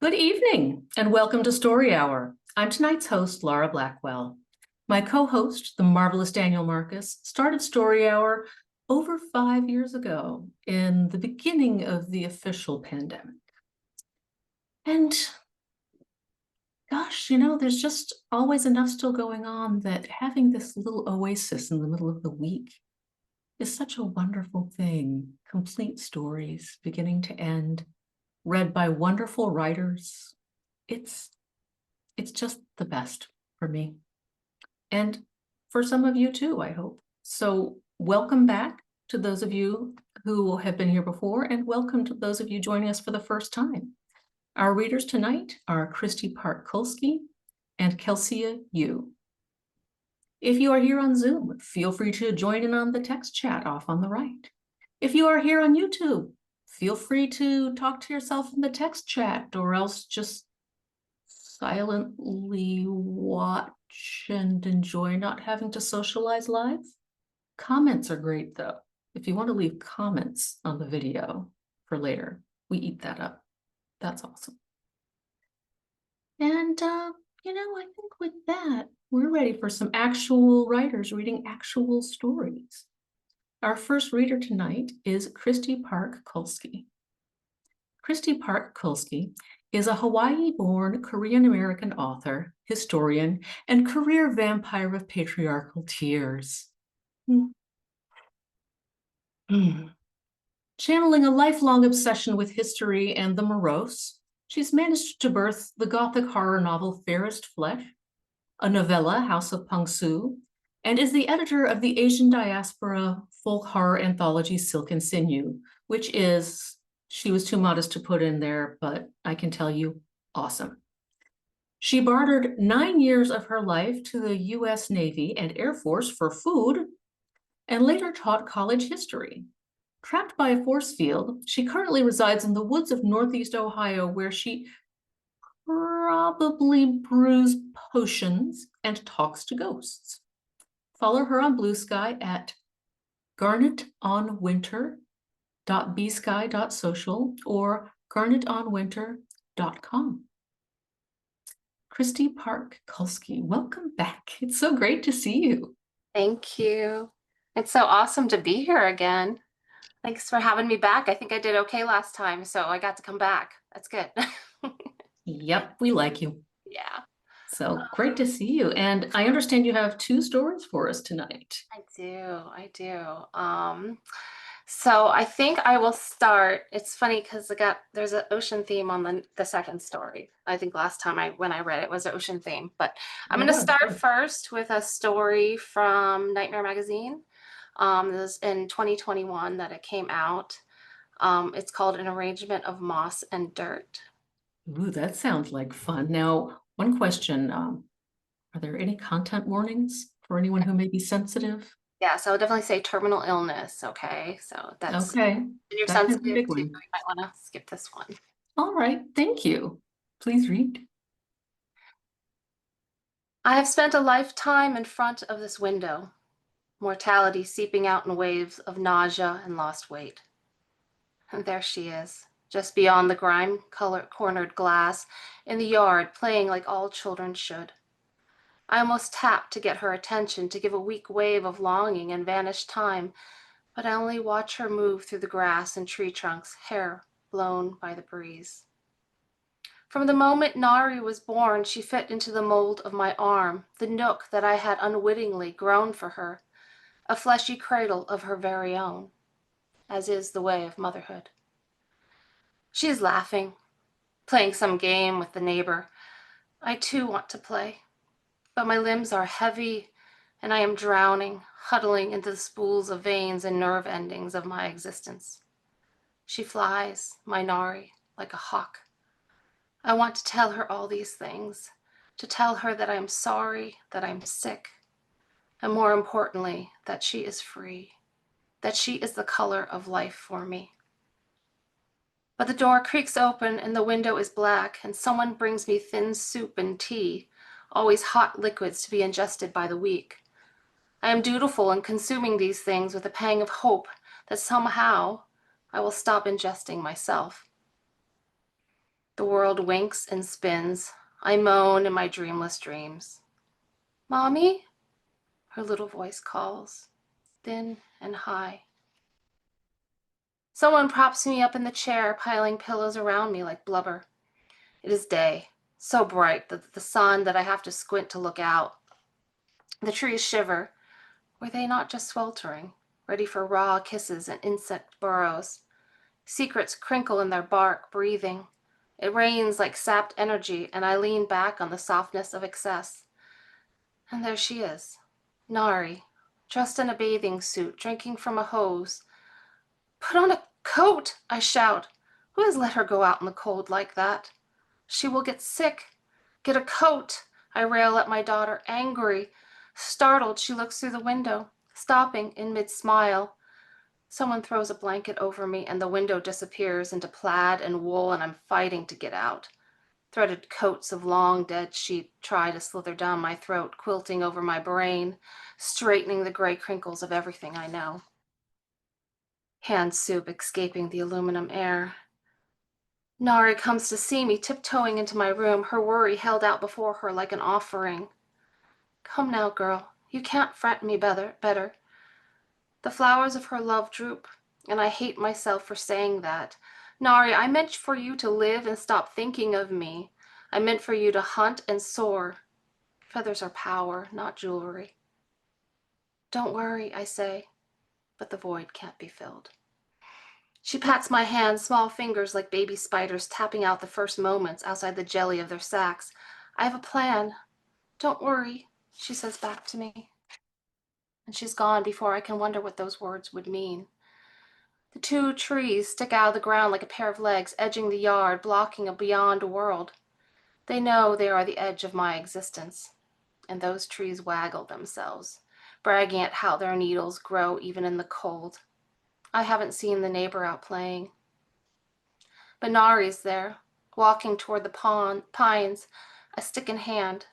Good evening and welcome to Story Hour. I'm tonight's host, Laura Blackwell. My co-host, the marvelous Daniel Marcus, started Story Hour over 5 years ago in the beginning of the official pandemic. And gosh, there's just always enough still going on that having this little oasis in the middle of the week is such a wonderful thing. Complete stories, beginning to end, read by wonderful writers. It's just the best for me. And for some of you too, I hope. So welcome back to those of you who have been here before, and welcome to those of you joining us for the first time. Our readers tonight are Kristy Park Kulski and Kelsea Yu. If you are here on Zoom, feel free to join in on the text chat off on the right. If you are here on YouTube, feel free to talk to yourself in the text chat, or else just silently watch and enjoy not having to socialize live. Comments are great though. If you want to leave comments on the video for later, we eat that up. That's awesome. And I think with that, we're ready for some actual writers reading actual stories. Our first reader tonight is Kristy Park Kulski. Kristy Park Kulski is a Hawaii-born Korean-American author, historian, and career vampire of patriarchal tears. Channeling a lifelong obsession with history and the morose, she's managed to birth the Gothic horror novel Fairest Flesh, a novella, House of Pangsu, and is the editor of the Asian diaspora folk horror anthology Silk and Sinew, which is, she was too modest to put in there, but I can tell you, awesome. She bartered 9 years of her life to the US Navy and Air Force for food, and later taught college history. Trapped by a force field, she currently resides in the woods of Northeast Ohio, where she probably brews potions and talks to ghosts. Follow her on Blue Sky at garnetonwinter.bsky.social or garnetonwinter.com. Kristy Park Kulski, welcome back. It's so great to see you. Thank you. It's so awesome to be here again. Thanks for having me back. I think I did okay last time, so I got to come back. That's good. Yep, we like you. Yeah. So great to see you. And I understand you have 2 stories for us tonight. I do. So I think I will start. It's funny because there's an ocean theme on the second story. I think last time when I read it was an ocean theme, but I'm going to start first with a story from Nightmare Magazine. This is in 2021 that it came out. It's called An Arrangement of Moss and Dirt. Ooh, that sounds like fun. Now, one question, are there any content warnings for anyone who may be sensitive? Yeah, so I would definitely say terminal illness, okay? So that's okay. And you're That's sensitive a big too. one. You might want to skip this one. All right, thank you. Please read. I have spent a lifetime in front of this window, mortality seeping out in waves of nausea and lost weight. And there she is, just beyond the grime-cornered glass, in the yard, playing like all children should. I almost tapped to get her attention, to give a weak wave of longing and vanish time, but I only watch her move through the grass and tree trunks, hair blown by the breeze. From the moment Nari was born, she fit into the mold of my arm, the nook that I had unwittingly grown for her, a fleshy cradle of her very own, as is the way of motherhood. She is laughing, playing some game with the neighbor. I too want to play, but my limbs are heavy and I am drowning, huddling into the spools of veins and nerve endings of my existence. She flies, my Nari, like a hawk. I want to tell her all these things, to tell her that I am sorry, that I'm sick, and more importantly, that she is free, that she is the color of life for me. But the door creaks open and the window is black, and someone brings me thin soup and tea, always hot liquids to be ingested by the weak. I am dutiful in consuming these things with a pang of hope that somehow I will stop ingesting myself. The world winks and spins. I moan in my dreamless dreams. Mommy? Her little voice calls, thin and high. Someone props me up in the chair, piling pillows around me like blubber. It is day, so bright that the sun that I have to squint to look out. The trees shiver. Were they not just sweltering, ready for raw kisses and insect burrows? Secrets crinkle in their bark, breathing. It rains like sapped energy, and I lean back on the softness of excess. And there she is, Nari, dressed in a bathing suit, drinking from a hose. Put on a coat, I shout. Who has let her go out in the cold like that? She will get sick. Get a coat, I rail at my daughter, angry. Startled, she looks through the window, stopping in mid-smile. Someone throws a blanket over me, and the window disappears into plaid and wool, and I'm fighting to get out. Threaded coats of long dead sheep try to slither down my throat, quilting over my brain, straightening the gray crinkles of everything I know. Hand soup escaping the aluminum air. Nari comes to see me, tiptoeing into my room, her worry held out before her like an offering. Come now, girl, you can't fret me better. The flowers of her love droop, and I hate myself for saying that. Nari, I meant for you to live and stop thinking of me. I meant for you to hunt and soar. Feathers are power, not jewelry. Don't worry, I say, but the void can't be filled. She pats my hand, small fingers like baby spiders tapping out the first moments outside the jelly of their sacks. I have a plan. Don't worry, she says back to me. And she's gone before I can wonder what those words would mean. The two trees stick out of the ground like a pair of legs, edging the yard, blocking a beyond world. They know they are the edge of my existence, and those trees waggle themselves, bragging at how their needles grow even in the cold. I haven't seen the neighbor out playing. But Nari's there, walking toward the pines, a stick in hand.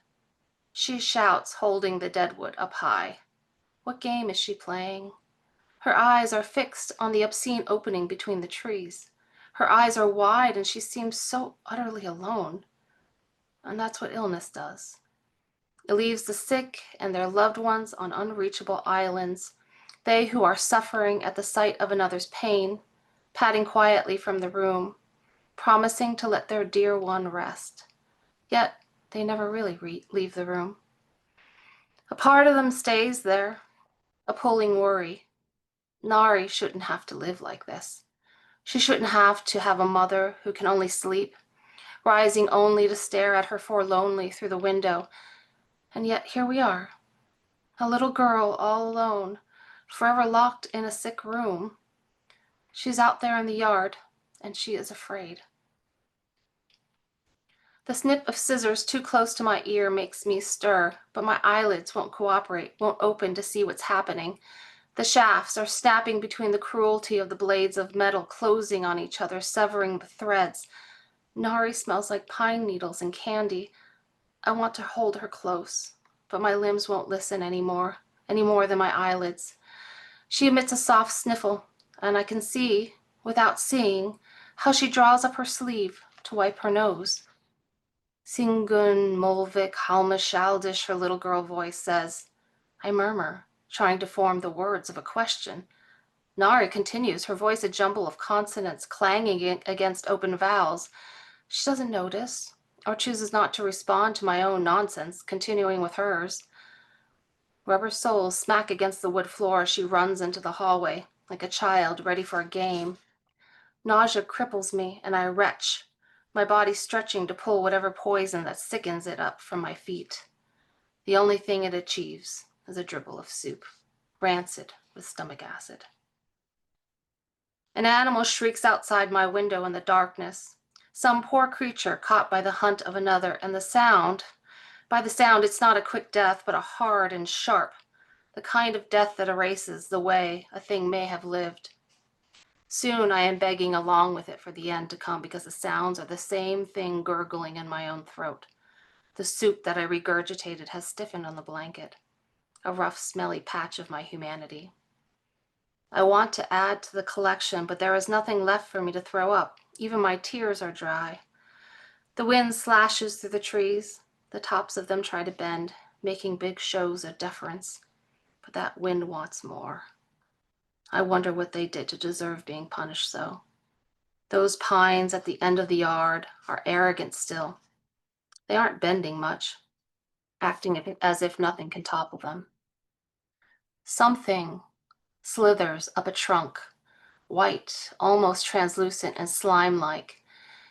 She shouts, holding the deadwood up high. What game is she playing? Her eyes are fixed on the obscene opening between the trees. Her eyes are wide, and she seems so utterly alone. And that's what illness does. It leaves the sick and their loved ones on unreachable islands, they who are suffering at the sight of another's pain, padding quietly from the room, promising to let their dear one rest. Yet they never really leave the room. A part of them stays there, a pulling worry. Nari shouldn't have to live like this. She shouldn't have to have a mother who can only sleep, rising only to stare at her forlornly through the window. And yet here we are, a little girl all alone, forever locked in a sick room. She's out there in the yard, and she is afraid. The snip of scissors too close to my ear makes me stir, but my eyelids won't cooperate, won't open to see what's happening. The shafts are snapping between the cruelty of the blades of metal closing on each other, severing the threads. Nari smells like pine needles and candy. I want to hold her close, but my limbs won't listen any more than my eyelids. She emits a soft sniffle, and I can see, without seeing, how she draws up her sleeve to wipe her nose. Singun Molvik Halmashaldish, her little girl voice says. I murmur, trying to form the words of a question. Nari continues, her voice a jumble of consonants clanging against open vowels. She doesn't notice, or chooses not to respond to my own nonsense, continuing with hers. Rubber soles smack against the wood floor as she runs into the hallway, like a child ready for a game. Nausea cripples me, and I retch, my body stretching to pull whatever poison that sickens it up from my feet. The only thing it achieves is a dribble of soup, rancid with stomach acid. An animal shrieks outside my window in the darkness. Some poor creature caught by the hunt of another, and by the sound, it's not a quick death, but a hard and sharp, the kind of death that erases the way a thing may have lived. Soon I am begging along with it for the end to come, because the sounds are the same thing gurgling in my own throat. The soup that I regurgitated has stiffened on the blanket, a rough, smelly patch of my humanity. I want to add to the collection, but there is nothing left for me to throw up. Even my tears are dry. The wind slashes through the trees. The tops of them try to bend, making big shows of deference. But that wind wants more. I wonder what they did to deserve being punished so. Those pines at the end of the yard are arrogant still. They aren't bending much, acting as if nothing can topple them. Something slithers up a trunk, white, almost translucent and slime-like.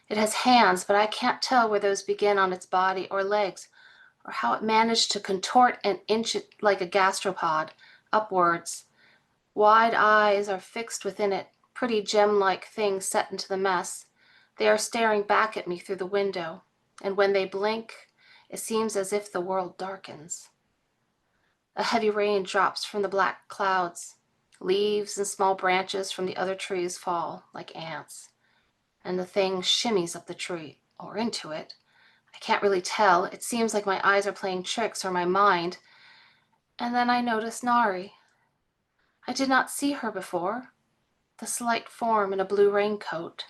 It has hands, but I can't tell where those begin on its body or legs, or how it managed to contort and inch it like a gastropod, upwards. Wide eyes are fixed within it, pretty gem-like things set into the mess. They are staring back at me through the window, and when they blink, it seems as if the world darkens. A heavy rain drops from the black clouds. Leaves and small branches from the other trees fall like ants, and the thing shimmies up the tree, or into it. I can't really tell. It seems like my eyes are playing tricks or my mind. And then I notice Nari. I did not see her before. The slight form in a blue raincoat.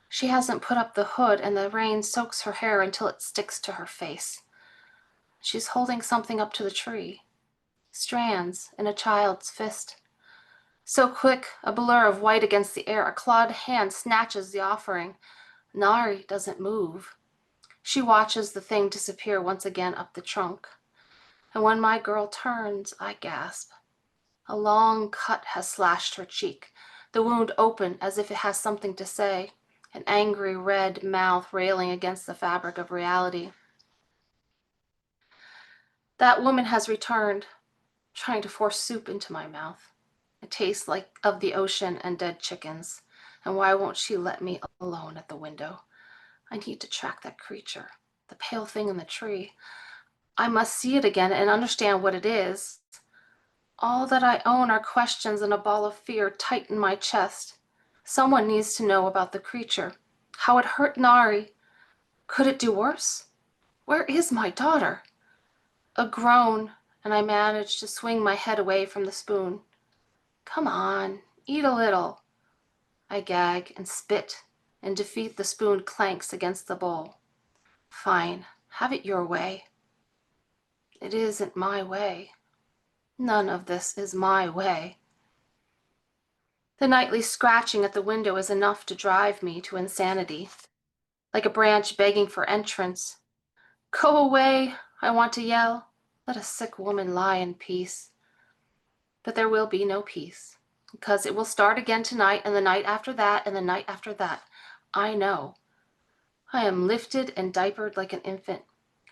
She hasn't put up the hood, and the rain soaks her hair until it sticks to her face. She's holding something up to the tree. Strands in a child's fist. So quick, a blur of white against the air, a clawed hand snatches the offering. Nari doesn't move. She watches the thing disappear once again up the trunk. And when my girl turns, I gasp. A long cut has slashed her cheek, the wound open as if it has something to say, an angry red mouth railing against the fabric of reality. That woman has returned, trying to force soup into my mouth. It tastes like of the ocean and dead chickens. And why won't she let me alone at the window? I need to track that creature, the pale thing in the tree. I must see it again and understand what it is. All that I own are questions, and a ball of fear tighten my chest. Someone needs to know about the creature, how it hurt Nari. Could it do worse? Where is my daughter? A groan, and I manage to swing my head away from the spoon. Come on, eat a little. I gag and spit. In defeat, the spoon clanks against the bowl. Fine, have it your way. It isn't my way. None of this is my way. The nightly scratching at the window is enough to drive me to insanity, like a branch begging for entrance. Go away, I want to yell. Let a sick woman lie in peace. But there will be no peace, because it will start again tonight, and the night after that, and the night after that. I know. I am lifted and diapered like an infant,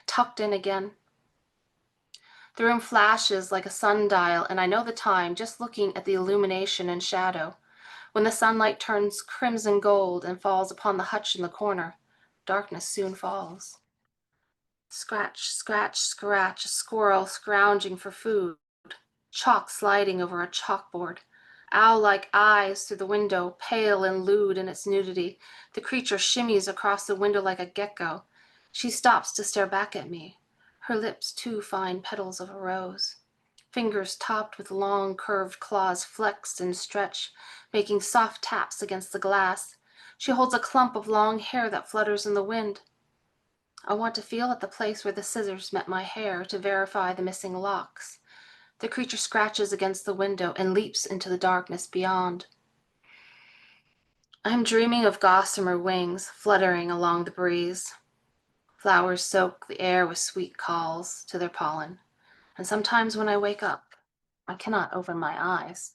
tucked in again. The room flashes like a sundial, and I know the time just looking at the illumination and shadow. When the sunlight turns crimson gold and falls upon the hutch in the corner, darkness soon falls. Scratch, scratch, scratch, a squirrel scrounging for food, chalk sliding over a chalkboard, owl-like eyes through the window, pale and lewd in its nudity. The creature shimmies across the window like a gecko. She stops to stare back at me, her lips two fine petals of a rose. Fingers topped with long curved claws flexed and stretch, making soft taps against the glass. She holds a clump of long hair that flutters in the wind. I want to feel at the place where the scissors met my hair to verify the missing locks. The creature scratches against the window and leaps into the darkness beyond. I am dreaming of gossamer wings fluttering along the breeze. Flowers soak the air with sweet calls to their pollen, and sometimes when I wake up, I cannot open my eyes.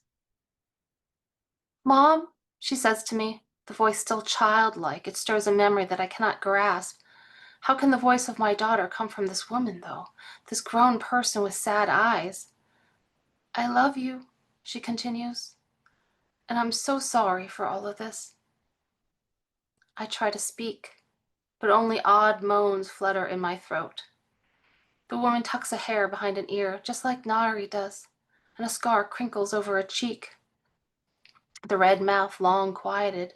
Mom, she says to me, the voice still childlike. It stirs a memory that I cannot grasp. How can the voice of my daughter come from this woman, though, this grown person with sad eyes? I love you, she continues, and I'm so sorry for all of this. I try to speak, but only odd moans flutter in my throat. The woman tucks a hair behind an ear, just like Nari does, and a scar crinkles over a cheek. The red mouth long quieted.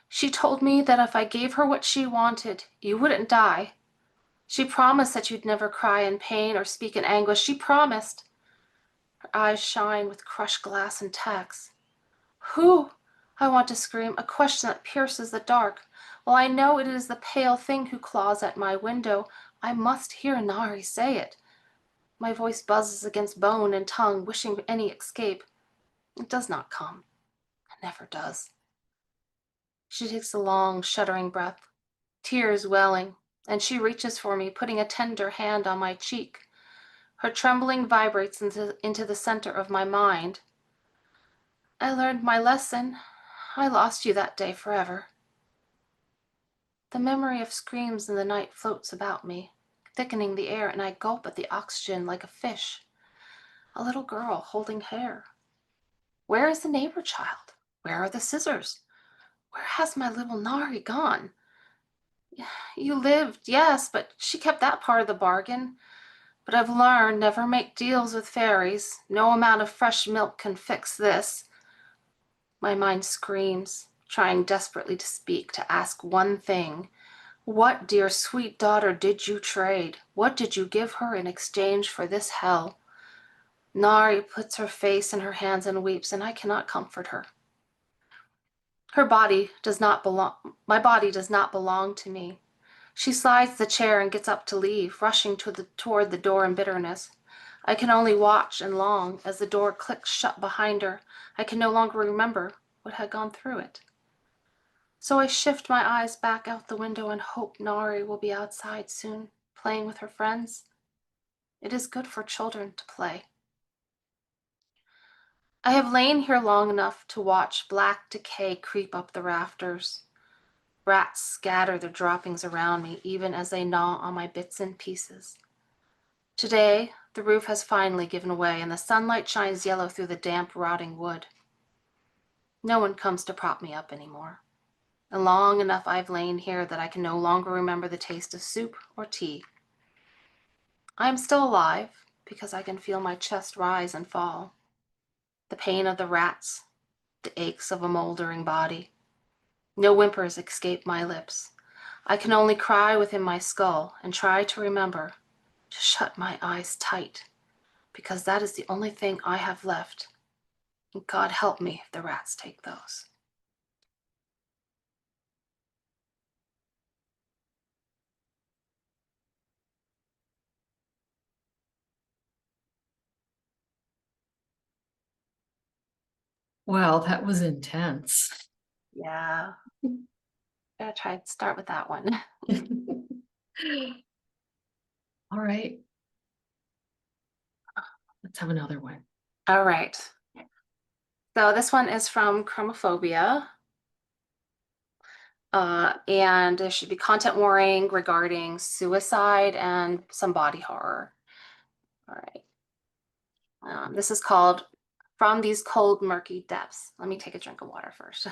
She told me that if I gave her what she wanted, you wouldn't die. She promised that you'd never cry in pain or speak in anguish. She promised. Her eyes shine with crushed glass and tacks. Who? I want to scream, a question that pierces the dark. Well, I know it is the pale thing who claws at my window. I must hear Nari say it. My voice buzzes against bone and tongue, wishing any escape. It does not come. It never does. She takes a long, shuddering breath, tears welling, and she reaches for me, putting a tender hand on my cheek. Her trembling vibrates into the center of my mind. I learned my lesson. I lost you that day forever. The memory of screams in the night floats about me, thickening the air, and I gulp at the oxygen like a fish. A little girl holding hair. Where is the neighbor child? Where are the scissors? Where has my little Nari gone? You lived, yes, but she kept that part of the bargain. But I've learned never make deals with fairies. No amount of fresh milk can fix this. My mind screams, trying desperately to speak, to ask one thing. What, dear sweet daughter, did you trade? What did you give her in exchange for this hell? Nari puts her face in her hands and weeps, and I cannot comfort her. My body does not belong to me. She slides the chair and gets up to leave, rushing toward the door in bitterness. I can only watch and long as the door clicks shut behind her. I can no longer remember what had gone through it. So I shift my eyes back out the window and hope Nari will be outside soon, playing with her friends. It is good for children to play. I have lain here long enough to watch black decay creep up the rafters. Rats scatter their droppings around me, even as they gnaw on my bits and pieces. Today, the roof has finally given way, and the sunlight shines yellow through the damp, rotting wood. No one comes to prop me up anymore. And long enough I've lain here that I can no longer remember the taste of soup or tea. I am still alive because I can feel my chest rise and fall. The pain of the rats, the aches of a moldering body. No whimpers escape my lips. I can only cry within my skull and try to remember to shut my eyes tight, because that is the only thing I have left. And God help me if the rats take those. Wow, that was intense. Yeah, gotta try to start with that one. All right, let's have another one. All right. So this one is from Chromophobia. And there should be content warning regarding suicide and some body horror. All right. This is called From These Cold Murky Depths. Let me take a drink of water first.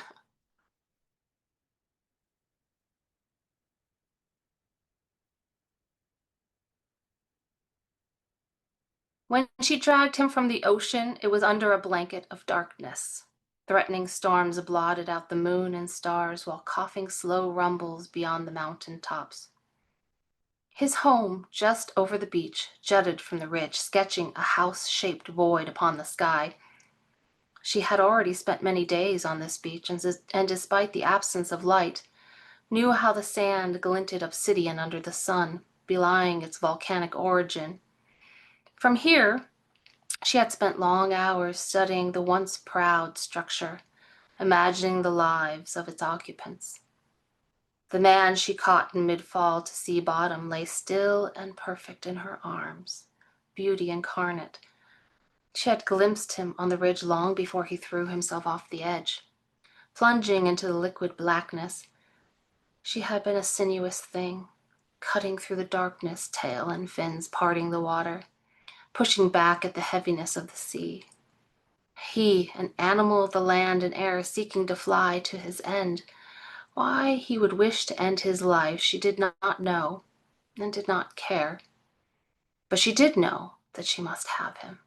When she dragged him from the ocean, it was under a blanket of darkness. Threatening storms blotted out the moon and stars while coughing slow rumbles beyond the mountain tops. His home, just over the beach, jutted from the ridge, sketching a house-shaped void upon the sky. She had already spent many days on this beach, and despite the absence of light, knew how the sand glinted obsidian under the sun, belying its volcanic origin. From here, she had spent long hours studying the once proud structure, imagining the lives of its occupants. The man she caught in mid-fall to sea bottom lay still and perfect in her arms, beauty incarnate. She had glimpsed him on the ridge long before he threw himself off the edge. Plunging into the liquid blackness, she had been a sinuous thing, cutting through the darkness, tail and fins parting the water, pushing back at the heaviness of the sea. He, an animal of the land and air, seeking to fly to his end. Why he would wish to end his life she did not know and did not care. But she did know that she must have him,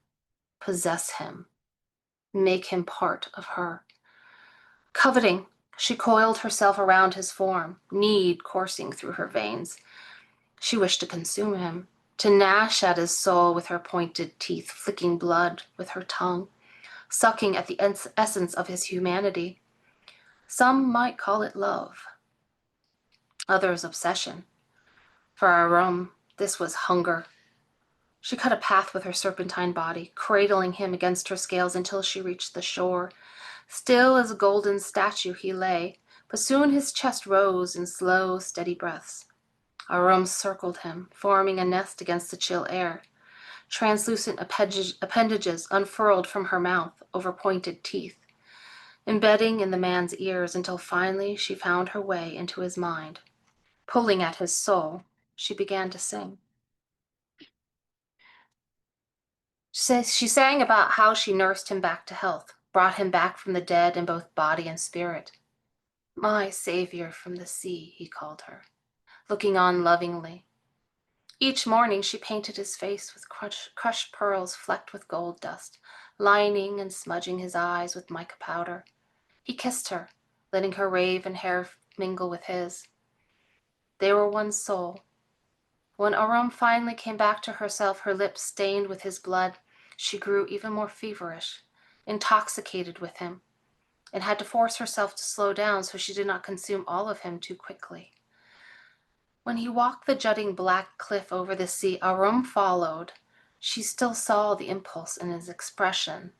possess him, make him part of her. Coveting, she coiled herself around his form, need coursing through her veins. She wished to consume him, to gnash at his soul with her pointed teeth, flicking blood with her tongue, sucking at the essence of his humanity. Some might call it love. others obsession. For Arum, this was hunger. She cut a path with her serpentine body, cradling him against her scales until she reached the shore. Still as a golden statue he lay, but soon his chest rose in slow, steady breaths. Arum circled him, forming a nest against the chill air. Translucent appendages unfurled from her mouth over pointed teeth, embedding in the man's ears until finally she found her way into his mind. Pulling at his soul, she began to sing. She sang about how she nursed him back to health, brought him back from the dead in both body and spirit. My savior from the sea, he called her, looking on lovingly. Each morning she painted his face with crushed pearls flecked with gold dust, lining and smudging his eyes with mica powder. He kissed her, letting her raven hair mingle with his. They were one soul. When Arum finally came back to herself, her lips stained with his blood, she grew even more feverish, intoxicated with him, and had to force herself to slow down so she did not consume all of him too quickly. When he walked the jutting black cliff over the sea, Arum followed. She still saw the impulse in his expression,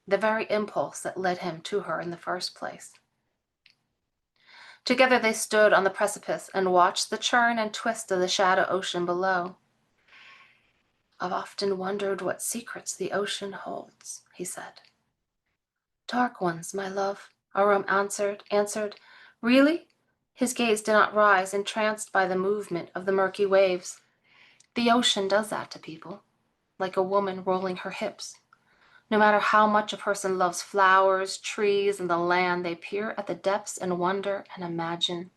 the very impulse that led him to her in the first place. Together they stood on the precipice and watched the churn and twist of the shadow ocean below. I've often wondered what secrets the ocean holds, he said. Dark ones, my love, Arum answered. Really? His gaze did not rise, entranced by the movement of the murky waves. The ocean does that to people, like a woman rolling her hips. No matter how much a person loves flowers, trees, and the land, they peer at the depths and wonder and imagine.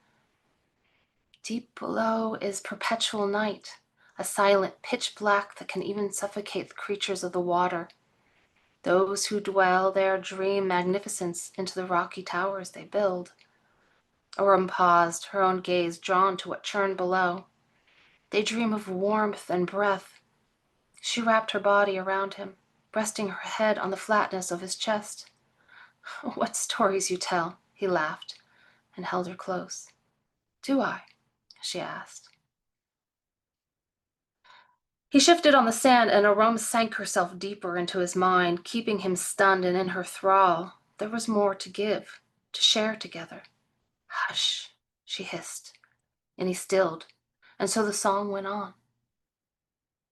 Deep below is perpetual night, a silent pitch black that can even suffocate the creatures of the water. Those who dwell there dream magnificence into the rocky towers they build. Arum paused, her own gaze drawn to what churned below. They dream of warmth and breath. She wrapped her body around him, resting her head on the flatness of his chest. What stories you tell, he laughed, and held her close. Do I? She asked. He shifted on the sand, and Arum sank herself deeper into his mind, keeping him stunned and in her thrall. There was more to give, to share together. Hush, she hissed, and he stilled, and so the song went on.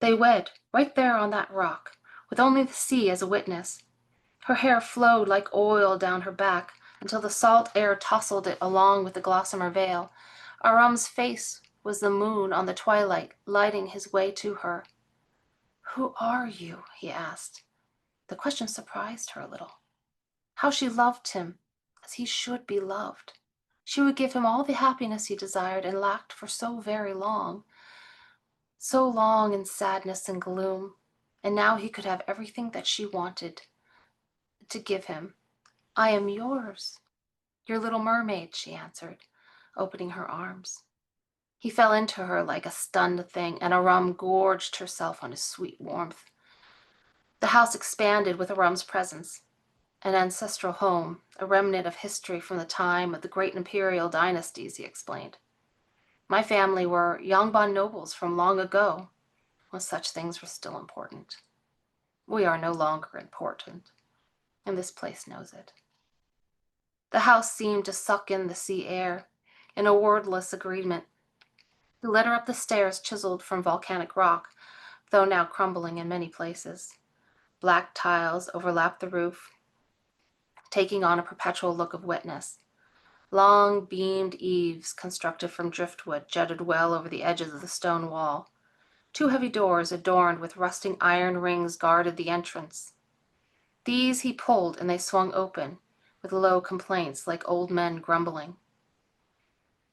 They wed, right there on that rock, with only the sea as a witness. Her hair flowed like oil down her back until the salt air tousled it along with the gossamer veil. Arum's face was the moon on the twilight, lighting his way to her. Who are you? He asked. The question surprised her a little. How she loved him, as he should be loved. She would give him all the happiness he desired and lacked for so very long. So long in sadness and gloom, and now he could have everything that she wanted to give him. I am yours, your little mermaid, she answered, opening her arms. He fell into her like a stunned thing, and Arum gorged herself on his sweet warmth. The house expanded with Arum's presence. An ancestral home, a remnant of history from the time of the great imperial dynasties, he explained. My family were Yongbon nobles from long ago, when such things were still important. We are no longer important, and this place knows it. The house seemed to suck in the sea air, in a wordless agreement. He led her up the stairs chiseled from volcanic rock, though now crumbling in many places. Black tiles overlapped the roof, taking on a perpetual look of wetness. Long beamed eaves constructed from driftwood jutted well over the edges of the stone wall. 2 heavy doors adorned with rusting iron rings guarded the entrance. These he pulled and they swung open, with low complaints like old men grumbling.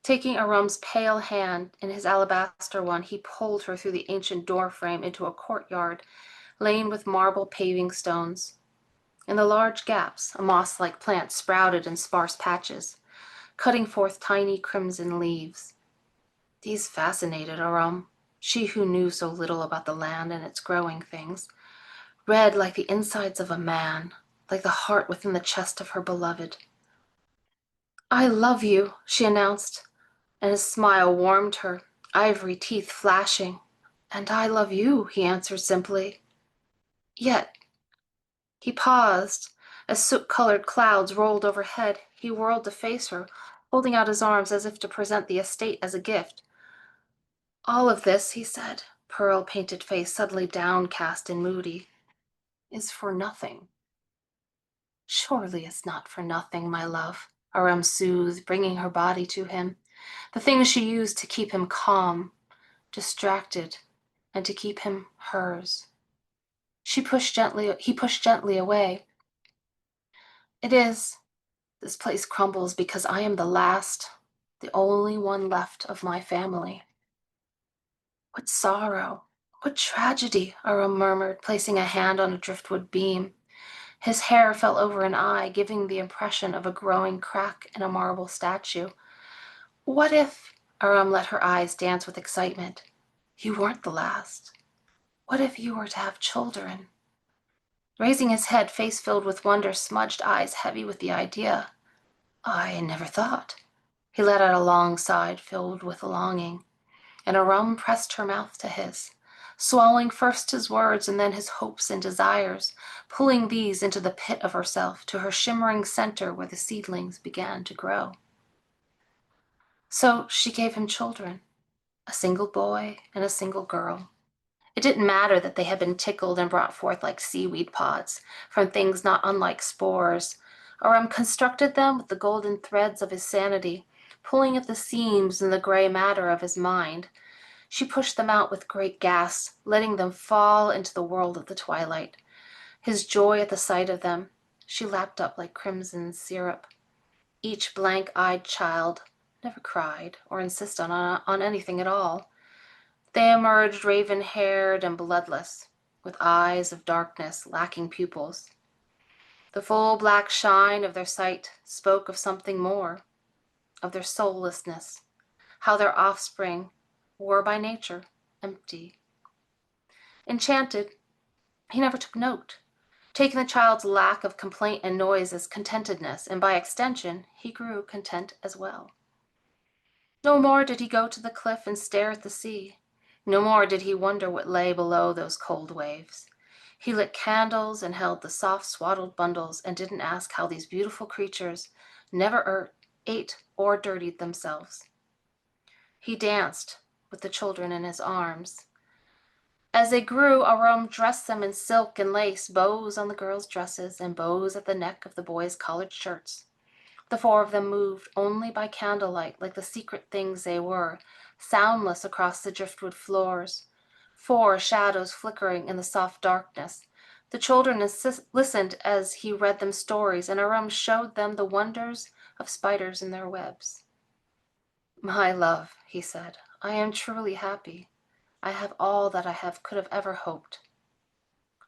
Taking Arum's pale hand in his alabaster one, he pulled her through the ancient doorframe into a courtyard lined with marble paving stones. In the large gaps, a moss-like plant sprouted in sparse patches, cutting forth tiny crimson leaves. These fascinated Arum, she who knew so little about the land and its growing things. Red like the insides of a man, like the heart within the chest of her beloved. I love you, she announced, and his smile warmed her, ivory teeth flashing. "And I love you," he answered simply. Yet, he paused. As soot-colored clouds rolled overhead, he whirled to face her, holding out his arms as if to present the estate as a gift. "All of this," he said, pearl-painted face suddenly downcast and moody, "is for nothing." "Surely it's not for nothing, my love," Aram soothed, bringing her body to him, the thing she used to keep him calm, distracted, and to keep him hers. He pushed gently away. "It is. This place crumbles because I am the last, the only one left of my family." "What sorrow, what tragedy," Aram murmured, placing a hand on a driftwood beam. His hair fell over an eye, giving the impression of a growing crack in a marble statue. "What if," Aram let her eyes dance with excitement, "you weren't the last? What if you were to have children?" Raising his head, face filled with wonder, smudged eyes heavy with the idea. "I never thought." He let out a long sigh filled with longing, and Aram pressed her mouth to his, swallowing first his words and then his hopes and desires, pulling these into the pit of herself, to her shimmering center where the seedlings began to grow. So she gave him children, a single boy and a single girl. It didn't matter that they had been tickled and brought forth like seaweed pods, from things not unlike spores. Aram constructed them with the golden threads of his sanity, pulling at the seams in the gray matter of his mind. She pushed them out with great gasps, letting them fall into the world of the twilight. His joy at the sight of them, she lapped up like crimson syrup. Each blank-eyed child never cried or insisted on anything at all. They emerged raven-haired and bloodless, with eyes of darkness, lacking pupils. The full black shine of their sight spoke of something more, of their soullessness, how their offspring were by nature empty. Enchanted, he never took note, taking the child's lack of complaint and noise as contentedness, and by extension, he grew content as well. No more did he go to the cliff and stare at the sea. No more did he wonder what lay below those cold waves. He lit candles and held the soft swaddled bundles and didn't ask how these beautiful creatures never ate or dirtied themselves. He danced with the children in his arms. As they grew, Aram dressed them in silk and lace, bows on the girls' dresses and bows at the neck of the boys' collared shirts. The four of them moved only by candlelight, like the secret things they were, soundless across the driftwood floors. Four shadows flickering in the soft darkness. The children listened as he read them stories, and Aram showed them the wonders of spiders in their webs. "My love," he said, "I am truly happy. I have all that I could have ever hoped."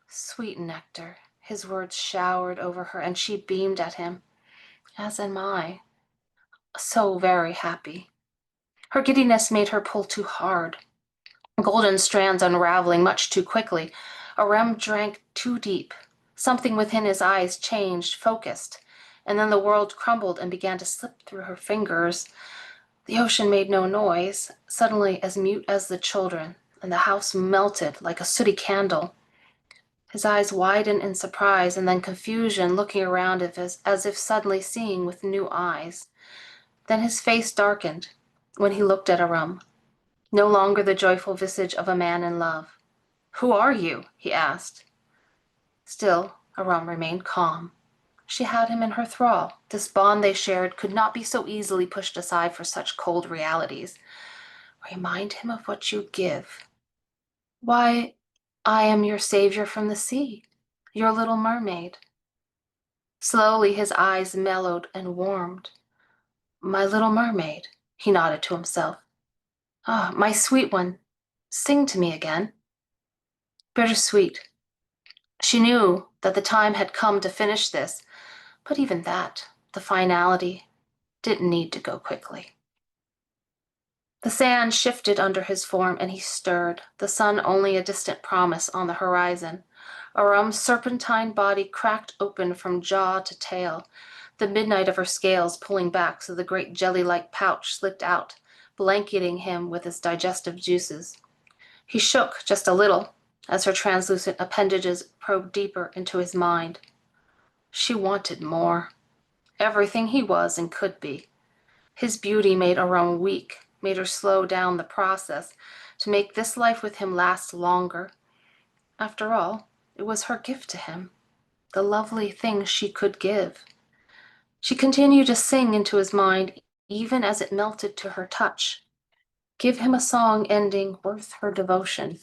"Sweet nectar," his words showered over her, and she beamed at him. "As am I. So very happy." Her giddiness made her pull too hard, golden strands unraveling much too quickly. Aram drank too deep. Something within his eyes changed, focused, and then the world crumbled and began to slip through her fingers. The ocean made no noise, suddenly as mute as the children, and the house melted like a sooty candle. His eyes widened in surprise and then confusion, looking around as if suddenly seeing with new eyes. Then his face darkened when he looked at Aram, no longer the joyful visage of a man in love. "Who are you?" he asked. Still, Aram remained calm. She had him in her thrall. This bond they shared could not be so easily pushed aside for such cold realities. "Remind him of what you give." "Why, I am your savior from the sea, your little mermaid." Slowly his eyes mellowed and warmed. "My little mermaid," he nodded to himself. "Ah, my sweet one, sing to me again." Bittersweet. She knew that the time had come to finish this, but even that, the finality, didn't need to go quickly. The sand shifted under his form and he stirred, the sun only a distant promise on the horizon. Aram's serpentine body cracked open from jaw to tail, the midnight of her scales pulling back so the great jelly-like pouch slipped out, blanketing him with its digestive juices. He shook just a little as her translucent appendages probed deeper into his mind. She wanted more. Everything he was and could be. His beauty made Aram weak, made her slow down the process to make this life with him last longer. After all, it was her gift to him, the lovely thing she could give. She continued to sing into his mind, even as it melted to her touch. Give him a song ending worth her devotion.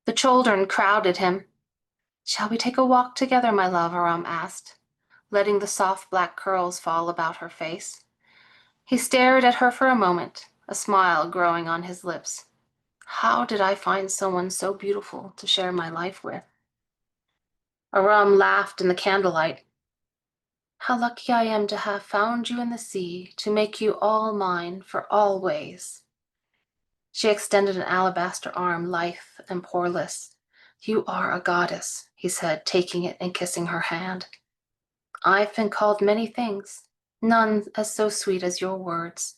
The children crowded him. Shall we take a walk together, my love? Aram asked, letting the soft black curls fall about her face. He stared at her for a moment, a smile growing on his lips. How did I find someone so beautiful to share my life with? Aram laughed in the candlelight. How lucky I am to have found you in the sea, to make you all mine for always. She extended an alabaster arm, lithe and poreless. You are a goddess, he said, taking it and kissing her hand. I've been called many things, none as so sweet as your words.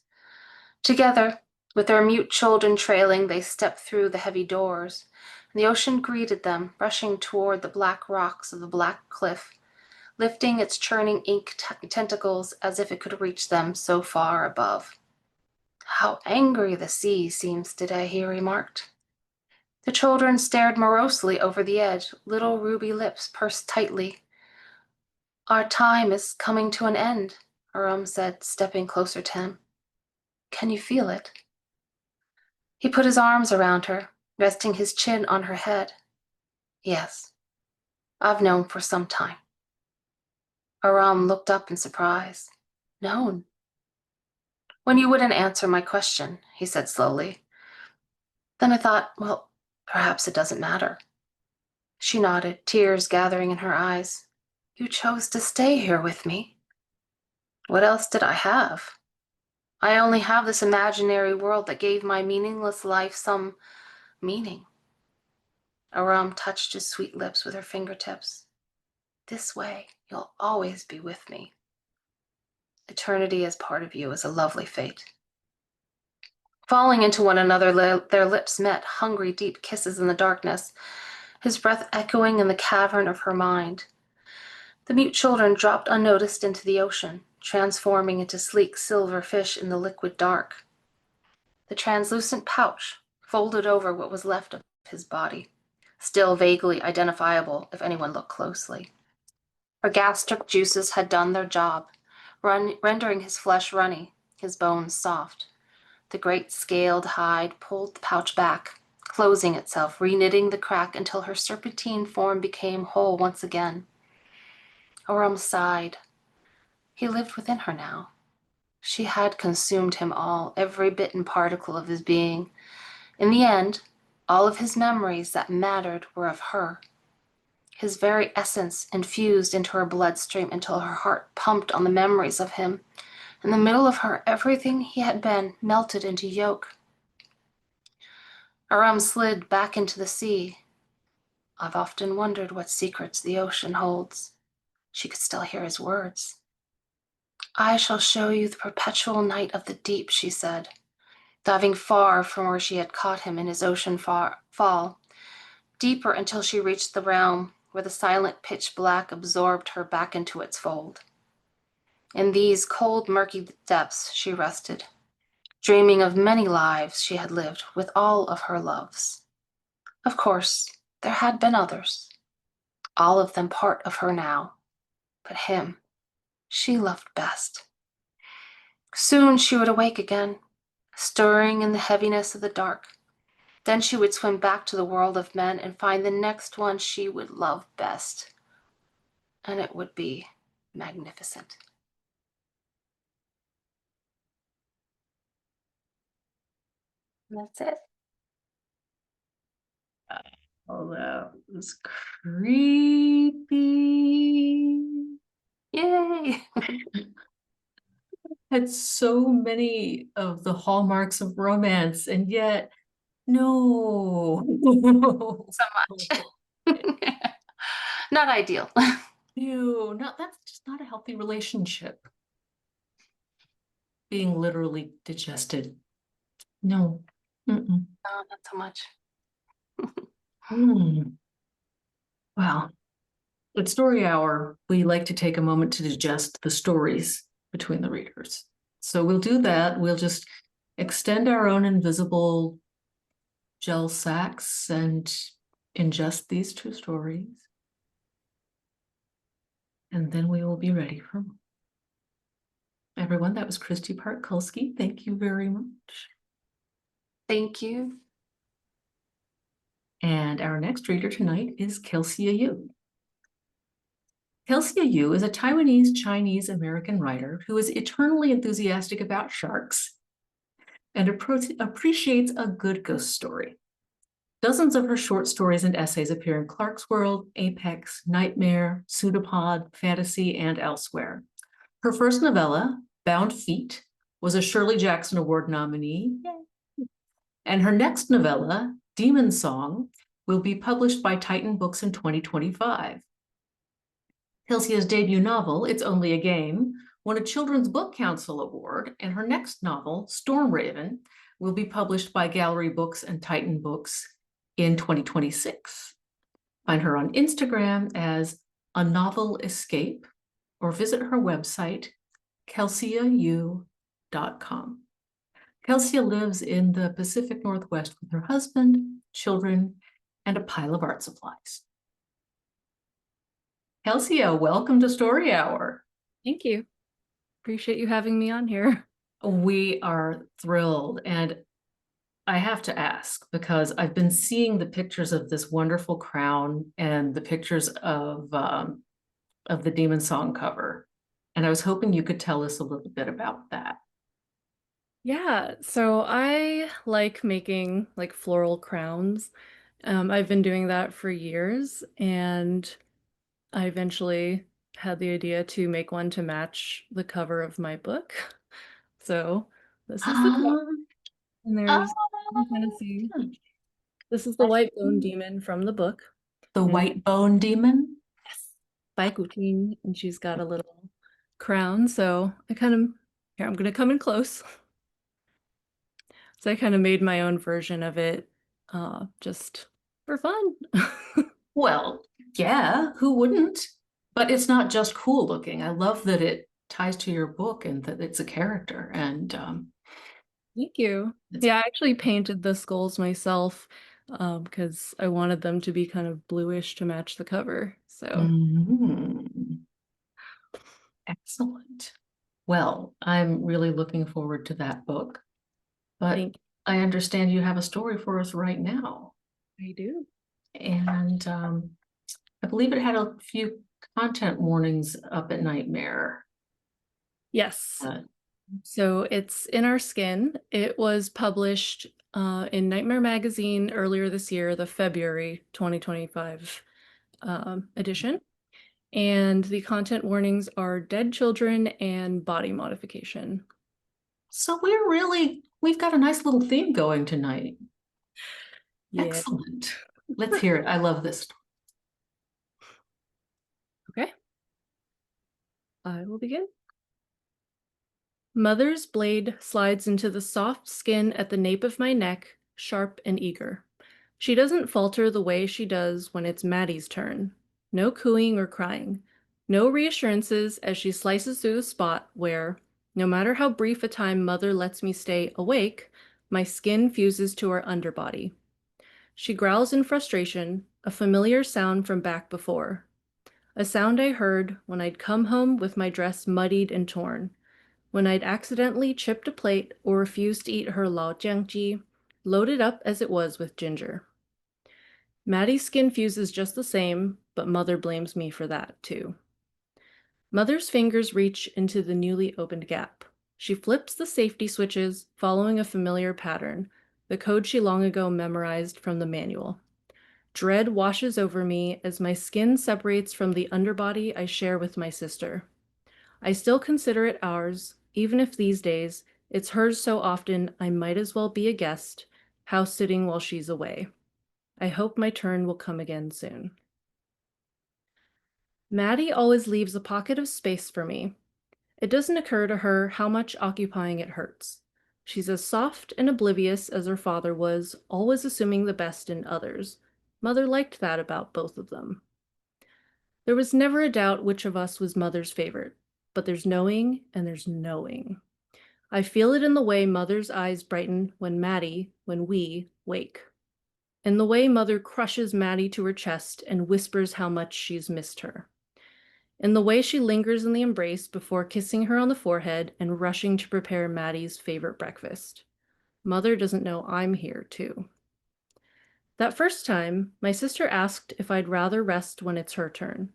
Together, with their mute children trailing, they stepped through the heavy doors. The ocean greeted them, rushing toward the black rocks of the black cliff, lifting its churning ink tentacles as if it could reach them so far above. How angry the sea seems today, he remarked. The children stared morosely over the edge, little ruby lips pursed tightly. Our time is coming to an end, Aram said, stepping closer to him. Can you feel it? He put his arms around her, resting his chin on her head. Yes, I've known for some time. Aram looked up in surprise. Known? When you wouldn't answer my question, he said slowly. Then I thought, well, perhaps it doesn't matter. She nodded, tears gathering in her eyes. You chose to stay here with me. What else did I have? I only have this imaginary world that gave my meaningless life some meaning. Aram touched his sweet lips with her fingertips. This way, you'll always be with me. Eternity as part of you is a lovely fate. Falling into one another, their lips met, hungry, deep kisses in the darkness, his breath echoing in the cavern of her mind. The mute children dropped unnoticed into the ocean, transforming into sleek silver fish in the liquid dark. The translucent pouch folded over what was left of his body, still vaguely identifiable if anyone looked closely. Her gastric juices had done their job, rendering his flesh runny, his bones soft. The great scaled hide pulled the pouch back, closing itself, reknitting the crack until her serpentine form became whole once again. Aram sighed. He lived within her now. She had consumed him all, every bit and particle of his being. In the end, all of his memories that mattered were of her. His very essence infused into her bloodstream until her heart pumped on the memories of him. In the middle of her, everything he had been melted into yolk. Aram slid back into the sea. I've often wondered what secrets the ocean holds. She could still hear his words. I shall show you the perpetual night of the deep, she said, diving far from where she had caught him in his ocean fall, deeper until she reached the realm where the silent pitch black absorbed her back into its fold. In these cold, murky depths she rested, dreaming of many lives she had lived with all of her loves. Of course, there had been others, all of them part of her now, but him she loved best. Soon she would awake again, stirring in the heaviness of the dark. Then she would swim back to the world of men and find the next one she would love best. And it would be magnificent. And that's it. Oh, that was creepy. Yay! Had so many of the hallmarks of romance, and yet, no. So much. Not ideal. Ew, not that's just not a healthy relationship. being literally digested. No. Mm-mm. No, not so much. Mm. Well, at Story Hour, we like to take a moment to digest the stories between the readers. So we'll do that. We'll just extend our own invisible gel sacks and ingest these two stories. And then we will be ready for more. Everyone, that was Kristy Park Kulski. Thank you very much. Thank you. And our next reader tonight is Kelsea Yu. Kelsea Yu is a Taiwanese Chinese American writer who is eternally enthusiastic about sharks and appreciates a good ghost story. Dozens of her short stories and essays appear in Clarkesworld, Apex, Nightmare, Pseudopod, Fantasy, and elsewhere. Her first novella, Bound Feet, was a Shirley Jackson Award nominee. Yay. And her next novella, Demon Song, will be published by Titan Books in 2025. Kelsea's debut novel, It's Only a Game, won a Children's Book Council Award, and her next novel, Storm Raven, will be published by Gallery Books and Titan Books in 2026. Find her on Instagram as A Novel Escape, or visit her website, kelseayu.com. Kelsea lives in the Pacific Northwest with her husband, children, and a pile of art supplies. Kelsea, welcome to Story Hour. Thank you. Appreciate you having me on here. We are thrilled. And I have to ask, because I've been seeing the pictures of this wonderful crown and the pictures of the Demon Song cover. And I was hoping you could tell us a little bit about that. Yeah, so I like making like floral crowns. I've been doing that for years, and I eventually had the idea to make one to match the cover of my book. So this is the crown, Um, and ah, there's, you can kind of see, this is the white bone demon from the book. the And white bone demon. yes, by Guting, and she's got a little crown. So here, I'm gonna come in close. So I kind of made my own version of it, just for fun. Well, yeah, who wouldn't? But it's not just cool looking. I love that it ties to your book and that it's a character. And Thank you. Yeah, I actually painted the skulls myself, because I wanted them to be kind of bluish to match the cover. So mhm. Excellent. Well, I'm really looking forward to that book. But thank I understand you have a story for us right now. you. I do. And I believe it had a few content warnings up at Nightmare. Yes. Uh, So it's In Our Skin. It was published in Nightmare Magazine earlier this year, the February 2025 edition. And the content warnings are dead children and body modification. so we've got a nice little theme going tonight. Yeah. Excellent. Let's hear it. I love this. Okay. I will begin. Mother's blade slides into the soft skin at the nape of my neck, sharp and eager. She doesn't falter the way she does when it's Maddie's turn. No cooing or crying. No reassurances as she slices through the spot where, no matter how brief a time Mother lets me stay awake, my skin fuses to her underbody. She growls in frustration, a familiar sound from back before. A sound I heard when I'd come home with my dress muddied and torn, when I'd accidentally chipped a plate or refused to eat her lao jiangji, loaded up as it was with ginger. Maddie's skin fuses just the same, but Mother blames me for that, too. Mother's fingers reach into the newly opened gap. She flips the safety switches, following a familiar pattern, the code she long ago memorized from the manual. Dread washes over me as my skin separates from the underbody I share with my sister. I still consider it ours, even if these days it's hers so often I might as well be a guest, house sitting while she's away. I hope my turn will come again soon. Maddie always leaves a pocket of space for me. It doesn't occur to her how much occupying it hurts. She's as soft and oblivious as her father was, always assuming the best in others. Mother liked that about both of them. There was never a doubt which of us was Mother's favorite, but there's knowing and there's knowing. I feel it in the way Mother's eyes brighten when we, wake. In the way Mother crushes Maddie to her chest and whispers how much she's missed her. In the way she lingers in the embrace before kissing her on the forehead and rushing to prepare Maddie's favorite breakfast. Mother doesn't know I'm here, too. That first time, my sister asked if I'd rather rest when it's her turn.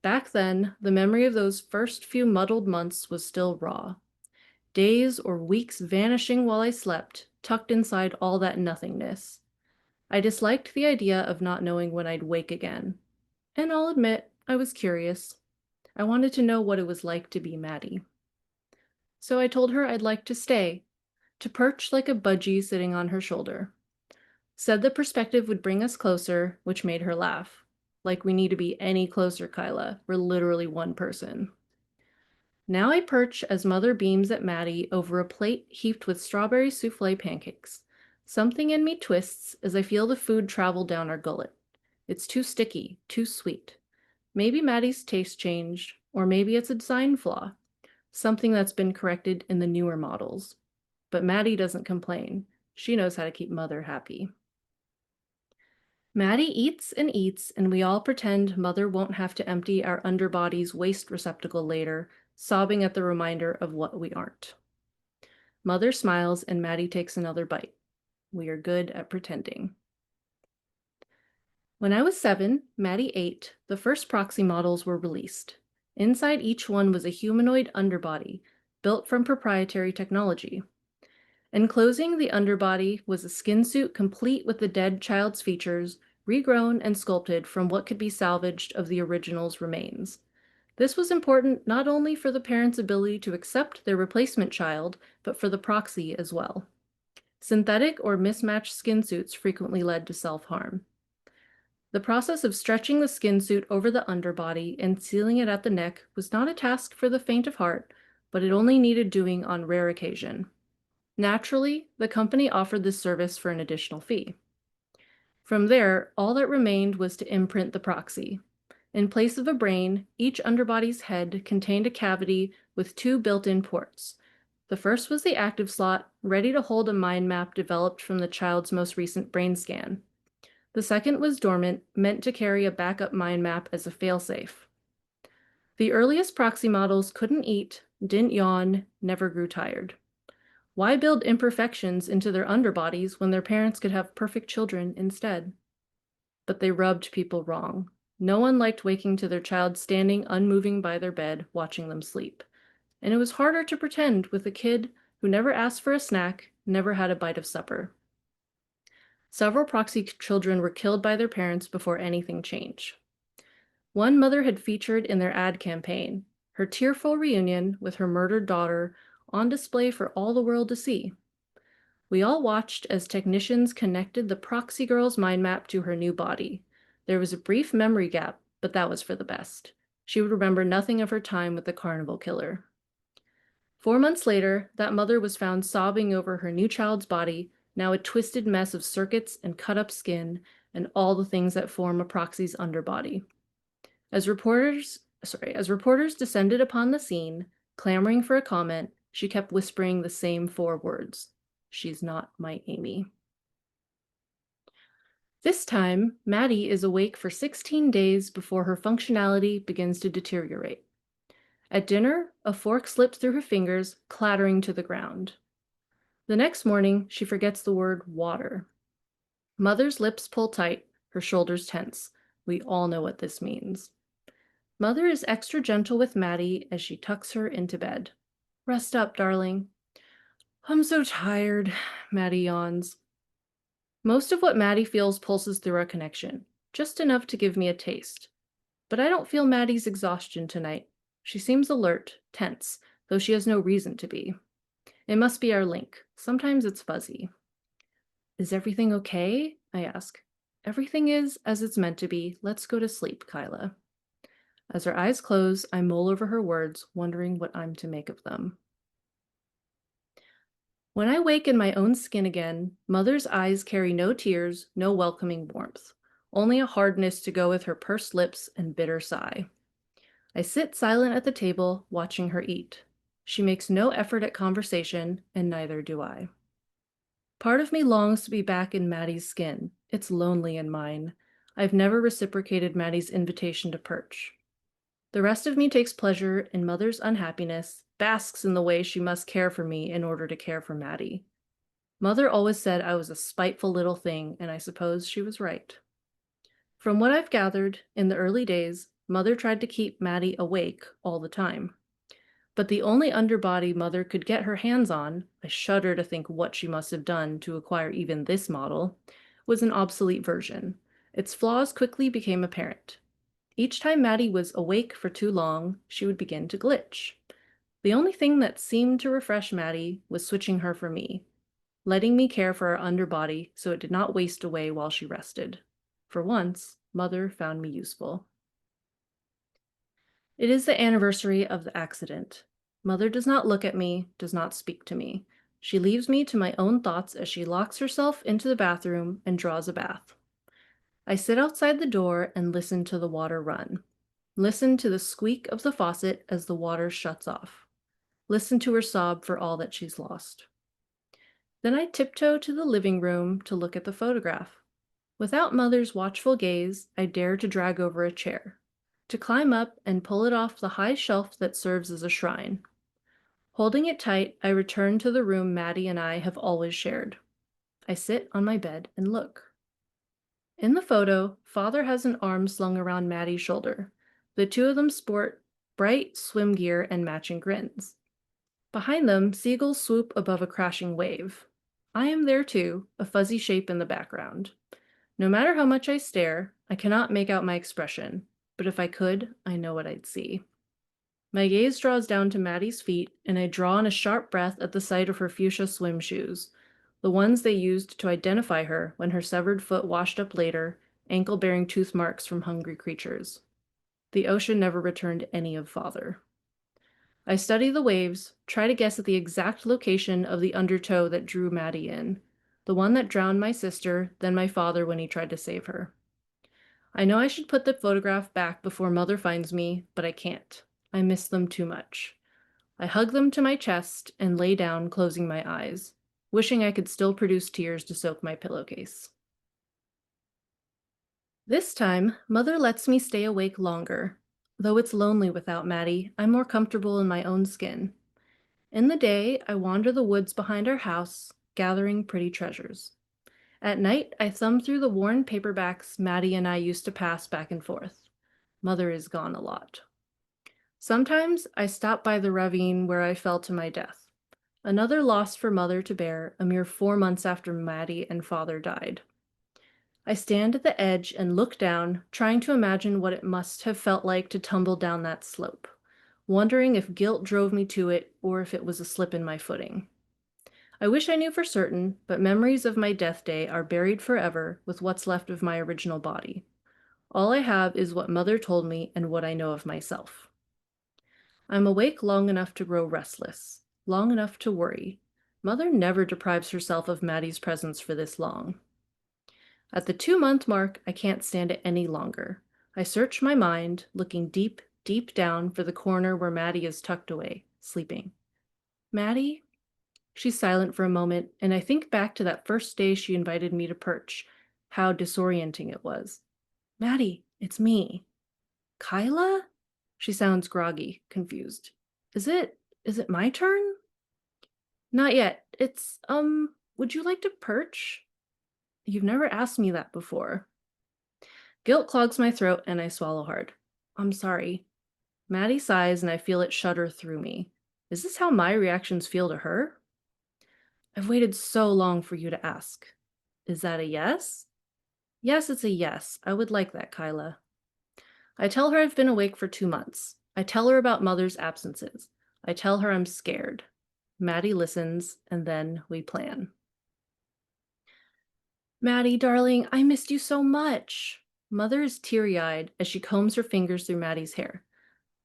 Back then, the memory of those first few muddled months was still raw. Days or weeks vanishing while I slept, tucked inside all that nothingness. I disliked the idea of not knowing when I'd wake again. And I'll admit, I was curious. I wanted to know what it was like to be Maddie. So I told her I'd like to stay, to perch like a budgie sitting on her shoulder. Said the perspective would bring us closer, which made her laugh. Like we need to be any closer, Kyla. We're literally one person. Now I perch as Mother beams at Maddie over a plate heaped with strawberry souffle pancakes. Something in me twists as I feel the food travel down our gullet. It's too sticky, too sweet. Maybe Maddie's taste changed, or maybe it's a design flaw, something that's been corrected in the newer models. But Maddie doesn't complain. She knows how to keep Mother happy. Maddie eats, and we all pretend Mother won't have to empty our underbody's waste receptacle later, sobbing at the reminder of what we aren't. Mother smiles and Maddie takes another bite. We are good at pretending. When I was 7, Maddie 8, the first proxy models were released. Inside each one was a humanoid underbody, built from proprietary technology. Enclosing the underbody was a skin suit complete with the dead child's features, regrown and sculpted from what could be salvaged of the original's remains. This was important not only for the parents' ability to accept their replacement child, but for the proxy as well. Synthetic or mismatched skin suits frequently led to self-harm. The process of stretching the skin suit over the underbody and sealing it at the neck was not a task for the faint of heart, but it only needed doing on rare occasion. Naturally, the company offered this service for an additional fee. From there, all that remained was to imprint the proxy. In place of a brain, each underbody's head contained a cavity with 2 built-in ports. The first was the active slot, ready to hold a mind map developed from the child's most recent brain scan. The second was dormant, meant to carry a backup mind map as a failsafe. The earliest proxy models couldn't eat, didn't yawn, never grew tired. Why build imperfections into their underbodies when their parents could have perfect children instead? But they rubbed people wrong. No one liked waking to their child standing unmoving by their bed, watching them sleep. And it was harder to pretend with a kid who never asked for a snack, never had a bite of supper. Several proxy children were killed by their parents before anything changed. One mother had featured in their ad campaign, her tearful reunion with her murdered daughter on display for all the world to see. We all watched as technicians connected the proxy girl's mind map to her new body. There was a brief memory gap, but that was for the best. She would remember nothing of her time with the carnival killer. 4 months later, that mother was found sobbing over her new child's body, now a twisted mess of circuits and cut-up skin and all the things that form a proxy's underbody. As reporters descended upon the scene, clamoring for a comment, she kept whispering the same 4 words. She's not my Amy. This time, Maddie is awake for 16 days before her functionality begins to deteriorate. At dinner, a fork slipped through her fingers, clattering to the ground. The next morning, she forgets the word water. Mother's lips pull tight, her shoulders tense. We all know what this means. Mother is extra gentle with Maddie as she tucks her into bed. Rest up, darling. I'm so tired, Maddie yawns. Most of what Maddie feels pulses through our connection, just enough to give me a taste. But I don't feel Maddie's exhaustion tonight. She seems alert, tense, though she has no reason to be. It must be our link. Sometimes it's fuzzy. Is everything okay? I ask. Everything is as it's meant to be. Let's go to sleep, Kyla. As her eyes close, I mull over her words, wondering what I'm to make of them. When I wake in my own skin again, Mother's eyes carry no tears, no welcoming warmth, only a hardness to go with her pursed lips and bitter sigh. I sit silent at the table, watching her eat. She makes no effort at conversation, and neither do I. Part of me longs to be back in Maddie's skin. It's lonely in mine. I've never reciprocated Maddie's invitation to perch. The rest of me takes pleasure in Mother's unhappiness, basks in the way she must care for me in order to care for Maddie. Mother always said I was a spiteful little thing, and I suppose she was right. From what I've gathered, in the early days, Mother tried to keep Maddie awake all the time. But the only underbody Mother could get her hands on, I shudder to think what she must have done to acquire even this model, was an obsolete version. Its flaws quickly became apparent. Each time Maddie was awake for too long, she would begin to glitch. The only thing that seemed to refresh Maddie was switching her for me, letting me care for her underbody so it did not waste away while she rested. For once, Mother found me useful. It is the anniversary of the accident. Mother does not look at me, does not speak to me. She leaves me to my own thoughts as she locks herself into the bathroom and draws a bath. I sit outside the door and listen to the water run. Listen to the squeak of the faucet as the water shuts off. Listen to her sob for all that she's lost. Then I tiptoe to the living room to look at the photograph. Without Mother's watchful gaze, I dare to drag over a chair, to climb up and pull it off the high shelf that serves as a shrine. Holding it tight, I return to the room Maddie and I have always shared. I sit on my bed and look. In the photo, Father has an arm slung around Maddie's shoulder. The two of them sport bright swim gear and matching grins. Behind them, seagulls swoop above a crashing wave. I am there too, a fuzzy shape in the background. No matter how much I stare, I cannot make out my expression, but if I could, I know what I'd see. My gaze draws down to Maddie's feet, and I draw in a sharp breath at the sight of her fuchsia swim shoes, the ones they used to identify her when her severed foot washed up later, ankle-bearing tooth marks from hungry creatures. The ocean never returned any of Father. I study the waves, try to guess at the exact location of the undertow that drew Maddie in, the one that drowned my sister, then my father when he tried to save her. I know I should put the photograph back before Mother finds me, but I can't. I miss them too much. I hug them to my chest and lay down, closing my eyes, wishing I could still produce tears to soak my pillowcase. This time, Mother lets me stay awake longer. Though it's lonely without Maddie, I'm more comfortable in my own skin. In the day, I wander the woods behind our house, gathering pretty treasures. At night, I thumb through the worn paperbacks Maddie and I used to pass back and forth. Mother is gone a lot. Sometimes I stop by the ravine where I fell to my death. Another loss for Mother to bear, a mere 4 months after Maddie and Father died. I stand at the edge and look down, trying to imagine what it must have felt like to tumble down that slope, wondering if guilt drove me to it or if it was a slip in my footing. I wish I knew for certain, but memories of my death day are buried forever with what's left of my original body. All I have is what Mother told me and what I know of myself. I'm awake long enough to grow restless, long enough to worry. Mother never deprives herself of Maddie's presence for this long. At the 2-month mark, I can't stand it any longer. I search my mind, looking deep, deep down for the corner where Maddie is tucked away, sleeping. Maddie? She's silent for a moment, and I think back to that first day she invited me to perch, how disorienting it was. Maddie, it's me. Kyla? She sounds groggy, confused. Is it my turn? Not yet. Would you like to perch? You've never asked me that before. Guilt clogs my throat and I swallow hard. I'm sorry. Maddie sighs and I feel it shudder through me. Is this how my reactions feel to her? I've waited so long for you to ask. Is that a yes? Yes, it's a yes. I would like that, Kyla. I tell her I've been awake for 2 months. I tell her about Mother's absences. I tell her I'm scared. Maddie listens, and then we plan. Maddie, darling, I missed you so much. Mother is teary-eyed as she combs her fingers through Maddie's hair.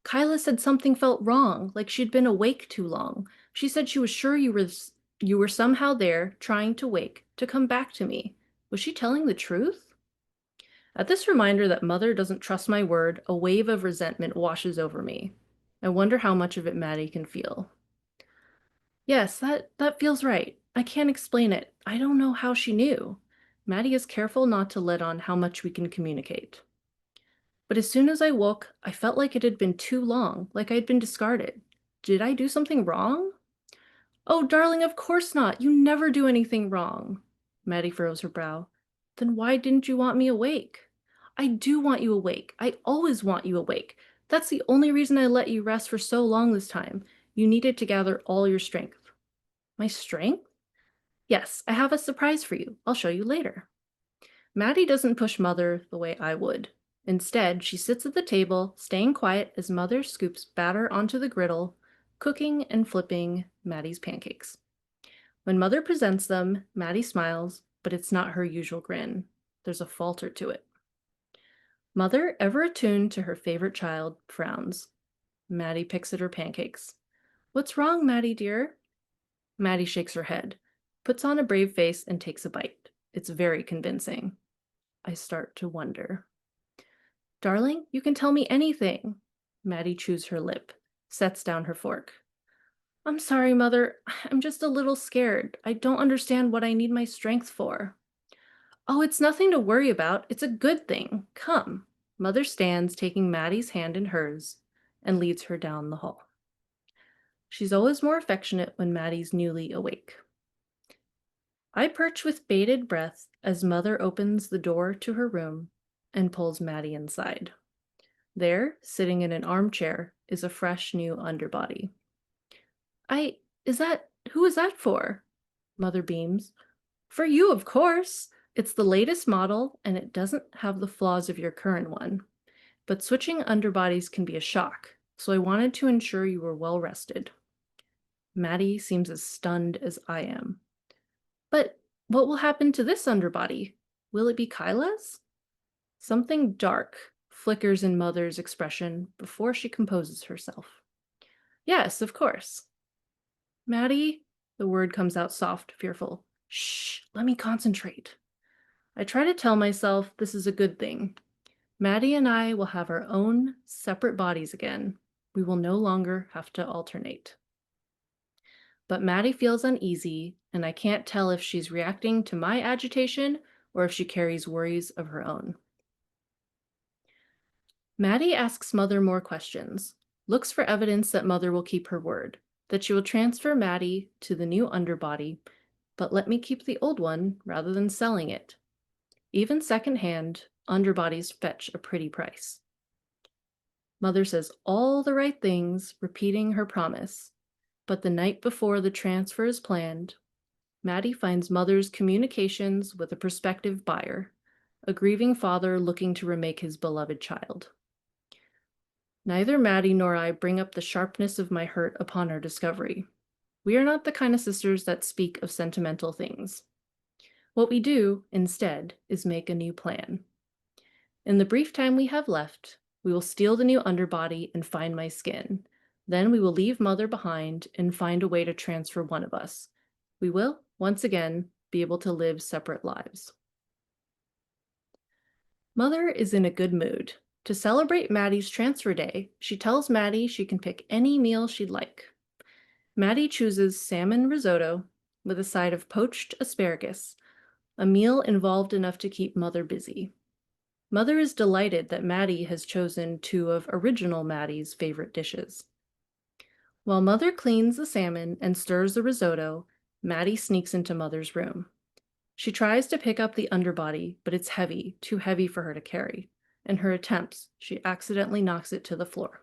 Kyla said something felt wrong, like she'd been awake too long. She said she was sure you were somehow there, trying to wake, to come back to me. Was she telling the truth? At this reminder that Mother doesn't trust my word, a wave of resentment washes over me. I wonder how much of it Maddie can feel. Yes, that feels right. I can't explain it. I don't know how she knew. Maddie is careful not to let on how much we can communicate. But as soon as I woke, I felt like it had been too long, like I'd been discarded. Did I do something wrong? Oh, darling, of course not. You never do anything wrong. Maddie furrows her brow. Then why didn't you want me awake? I do want you awake. I always want you awake. That's the only reason I let you rest for so long this time. You needed to gather all your strength. My strength? Yes, I have a surprise for you. I'll show you later. Maddie doesn't push Mother the way I would. Instead, she sits at the table, staying quiet as Mother scoops batter onto the griddle, cooking and flipping Maddie's pancakes. When Mother presents them, Maddie smiles, but it's not her usual grin. There's a falter to it. Mother, ever attuned to her favorite child, frowns. Maddie picks at her pancakes. What's wrong, Maddie dear? Maddie shakes her head, puts on a brave face, and takes a bite. It's very convincing. I start to wonder. Darling, you can tell me anything. Maddie chews her lip, sets down her fork. I'm sorry, Mother. I'm just a little scared. I don't understand what I need my strength for. Oh, it's nothing to worry about. It's a good thing. Come. Mother stands, taking Maddie's hand in hers, and leads her down the hall. She's always more affectionate when Maddie's newly awake. I perch with bated breath as Mother opens the door to her room and pulls Maddie inside. There, sitting in an armchair, is a fresh new underbody. Who is that for? Mother beams. For you, of course. It's the latest model, and it doesn't have the flaws of your current one. But switching underbodies can be a shock, so I wanted to ensure you were well rested. Maddie seems as stunned as I am. But what will happen to this underbody? Will it be Kyla's? Something dark flickers in Mother's expression before she composes herself. Yes, of course. Maddie, the word comes out soft, fearful. Shh, let me concentrate. I try to tell myself this is a good thing. Maddie and I will have our own separate bodies again. We will no longer have to alternate. But Maddie feels uneasy, and I can't tell if she's reacting to my agitation or if she carries worries of her own. Maddie asks Mother more questions, looks for evidence that Mother will keep her word, that she will transfer Maddie to the new underbody, but let me keep the old one rather than selling it. Even secondhand, underbodies fetch a pretty price. Mother says all the right things, repeating her promise, but the night before the transfer is planned, Maddie finds Mother's communications with a prospective buyer, a grieving father looking to remake his beloved child. Neither Maddie nor I bring up the sharpness of my hurt upon our discovery. We are not the kind of sisters that speak of sentimental things. What we do, instead, is make a new plan. In the brief time we have left, we will steal the new underbody and find my skin. Then we will leave Mother behind and find a way to transfer one of us. We will, once again, be able to live separate lives. Mother is in a good mood. To celebrate Maddie's transfer day, she tells Maddie she can pick any meal she'd like. Maddie chooses salmon risotto with a side of poached asparagus, a meal involved enough to keep Mother busy. Mother is delighted that Maddie has chosen two of original Maddie's favorite dishes. While Mother cleans the salmon and stirs the risotto, Maddie sneaks into Mother's room. She tries to pick up the underbody, but it's heavy, too heavy for her to carry. In her attempts, she accidentally knocks it to the floor.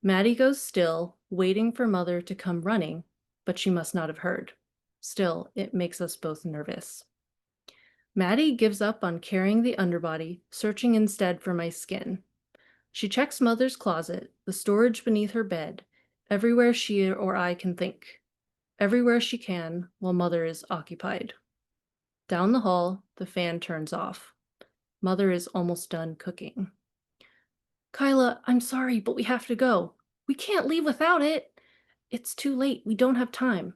Maddie goes still, waiting for Mother to come running, but she must not have heard. Still, it makes us both nervous. Maddie gives up on carrying the underbody, searching instead for my skin. She checks Mother's closet, the storage beneath her bed, everywhere she or I can think. Everywhere she can, while Mother is occupied. Down the hall, the fan turns off. Mother is almost done cooking. Kyla, I'm sorry, but we have to go. We can't leave without it. It's too late. We don't have time.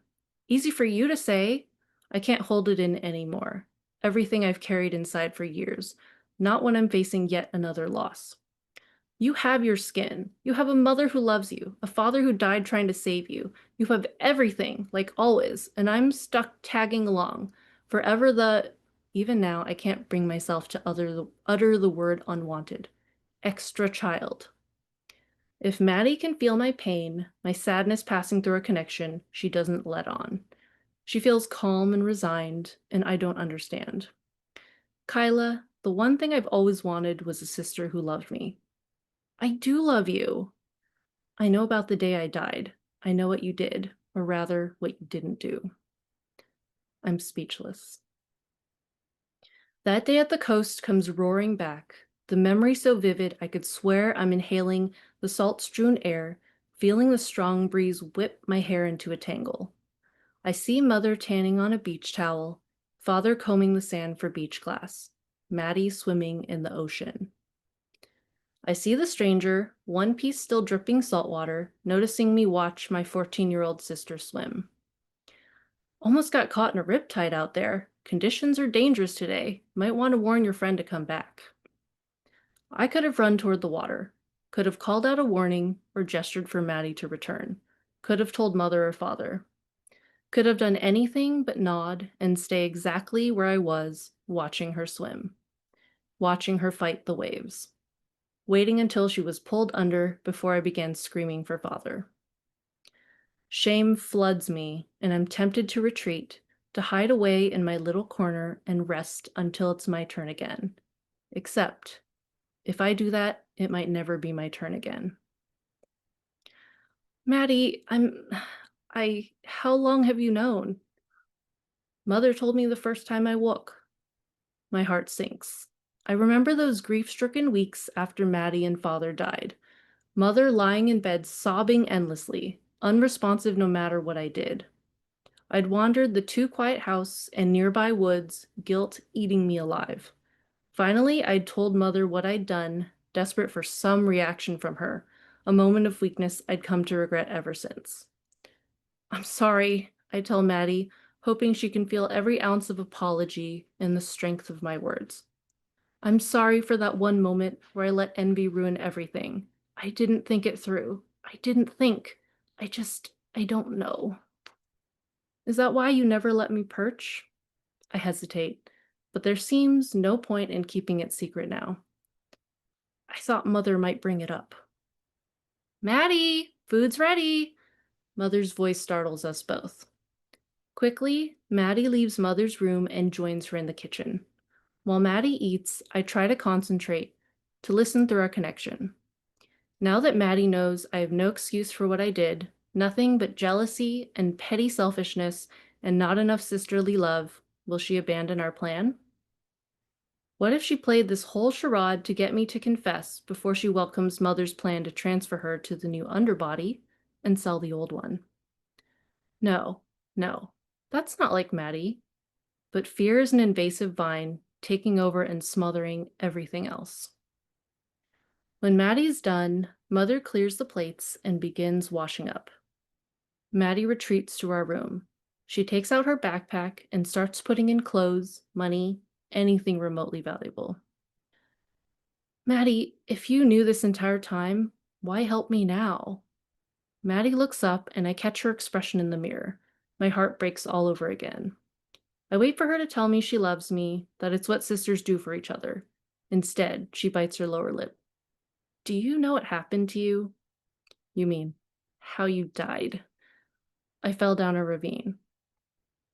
Easy for you to say. I can't hold it in anymore. Everything I've carried inside for years. Not when I'm facing yet another loss. You have your skin. You have a mother who loves you, a father who died trying to save you. You have everything, like always, and I'm stuck tagging along. Forever even now, I can't bring myself to utter the word unwanted. Extra child. If Maddie can feel my pain, my sadness passing through a connection, she doesn't let on. She feels calm and resigned, and I don't understand. Kyla, the one thing I've always wanted was a sister who loved me. I do love you. I know about the day I died. I know what you did, or rather, what you didn't do. I'm speechless. That day at the coast comes roaring back, the memory so vivid I could swear I'm inhaling the salt-strewn air, feeling the strong breeze whip my hair into a tangle. I see Mother tanning on a beach towel, Father combing the sand for beach glass, Maddie swimming in the ocean. I see the stranger, one piece still dripping salt water, noticing me watch my 14-year-old sister swim. Almost got caught in a riptide out there. Conditions are dangerous today. Might want to warn your friend to come back. I could have run toward the water, could have called out a warning or gestured for Maddie to return, could have told Mother or Father, could have done anything but nod and stay exactly where I was, watching her swim, watching her fight the waves, waiting until she was pulled under before I began screaming for Father. Shame floods me, and I'm tempted to retreat, to hide away in my little corner and rest until it's my turn again. Except, if I do that, it might never be my turn again. Maddie, how long have you known? Mother told me the first time I woke. My heart sinks. I remember those grief-stricken weeks after Maddie and Father died. Mother lying in bed sobbing endlessly, unresponsive no matter what I did. I'd wandered the too quiet house and nearby woods, guilt eating me alive. Finally, I'd told Mother what I'd done, desperate for some reaction from her, a moment of weakness I'd come to regret ever since. I'm sorry, I tell Maddie, hoping she can feel every ounce of apology in the strength of my words. I'm sorry for that one moment where I let envy ruin everything. I didn't think it through. I didn't think. I don't know. Is that why you never let me perch? I hesitate, but there seems no point in keeping it secret now. I thought Mother might bring it up. Maddie, food's ready. Mother's voice startles us both. Quickly, Maddie leaves Mother's room and joins her in the kitchen. While Maddie eats, I try to concentrate, to listen through our connection. Now that Maddie knows I have no excuse for what I did, nothing but jealousy and petty selfishness and not enough sisterly love, will she abandon our plan? What if she played this whole charade to get me to confess before she welcomes Mother's plan to transfer her to the new underbody and sell the old one? No, that's not like Maddie. But fear is an invasive vine, taking over and smothering everything else. When Maddie's done, Mother clears the plates and begins washing up. Maddie retreats to our room. She takes out her backpack and starts putting in clothes, money, anything remotely valuable. Maddie, if you knew this entire time, why help me now? Maddie looks up and I catch her expression in the mirror. My heart breaks all over again. I wait for her to tell me she loves me, that it's what sisters do for each other. Instead, she bites her lower lip. Do you know what happened to you? You mean, how you died. I fell down a ravine.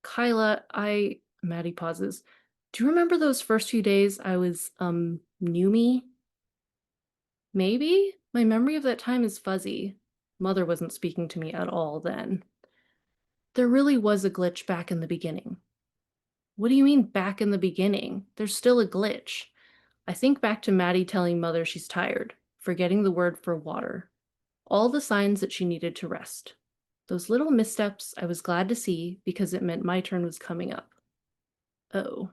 Kyla, Maddie pauses. Do you remember those first few days I was, new me? Maybe? My memory of that time is fuzzy. Mother wasn't speaking to me at all then. There really was a glitch back in the beginning. What do you mean back in the beginning? There's still a glitch. I think back to Maddie telling Mother she's tired, forgetting the word for water. All the signs that she needed to rest. Those little missteps I was glad to see because it meant my turn was coming up. Oh.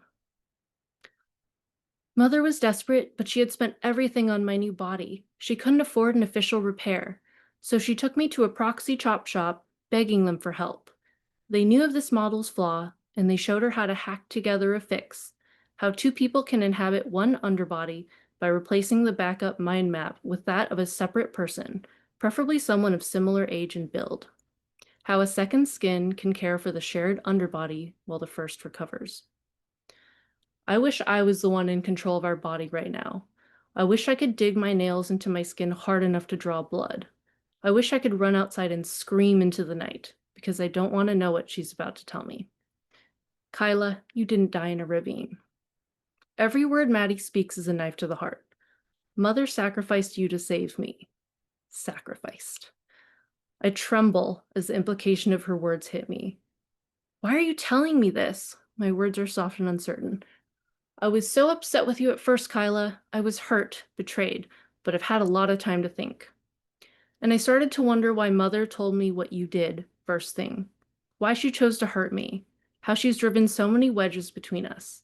Mother was desperate, but she had spent everything on my new body. She couldn't afford an official repair, so she took me to a proxy chop shop, begging them for help. They knew of this model's flaw, and they showed her how to hack together a fix, how two people can inhabit one underbody by replacing the backup mind map with that of a separate person, preferably someone of similar age and build. How a second skin can care for the shared underbody while the first recovers. I wish I was the one in control of our body right now. I wish I could dig my nails into my skin hard enough to draw blood. I wish I could run outside and scream into the night, because I don't want to know what she's about to tell me. Kyla, you didn't die in a ravine. Every word Maddie speaks is a knife to the heart. Mother sacrificed you to save me. Sacrificed. I tremble as the implication of her words hit me. Why are you telling me this? My words are soft and uncertain. I was so upset with you at first, Kyla. I was hurt, betrayed, but I've had a lot of time to think. And I started to wonder why Mother told me what you did first thing. Why she chose to hurt me. How she's driven so many wedges between us.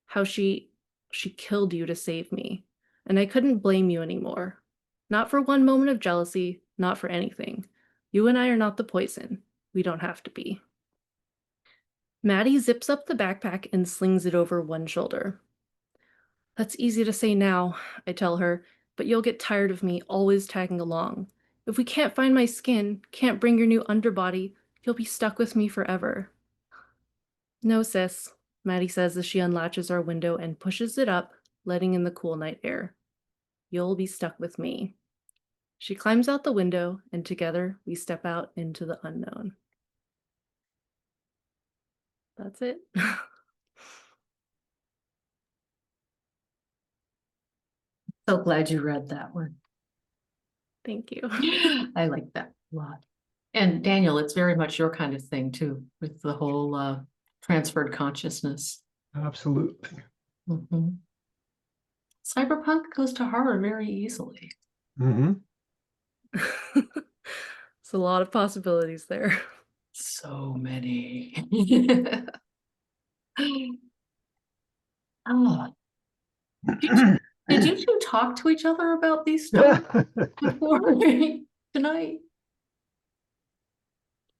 How she killed you to save me. And I couldn't blame you anymore. Not for one moment of jealousy, not for anything. You and I are not the poison. We don't have to be. Maddie zips up the backpack and slings it over one shoulder. That's easy to say now, I tell her, but you'll get tired of me always tagging along. If we can't find my skin, can't bring your new underbody, you'll be stuck with me forever. No, sis, Maddie says as she unlatches our window and pushes it up, letting in the cool night air. You'll be stuck with me. She climbs out the window, and together we step out into the unknown. That's it. So glad you read that one. Thank you. I like that a lot. And Daniel, it's very much your kind of thing too, with the whole transferred consciousness. Absolutely. Mhm. Cyberpunk goes to horror very easily. Mm-hmm. It's a lot of possibilities there. So many. Oh, did you two talk to each other about these stories before tonight?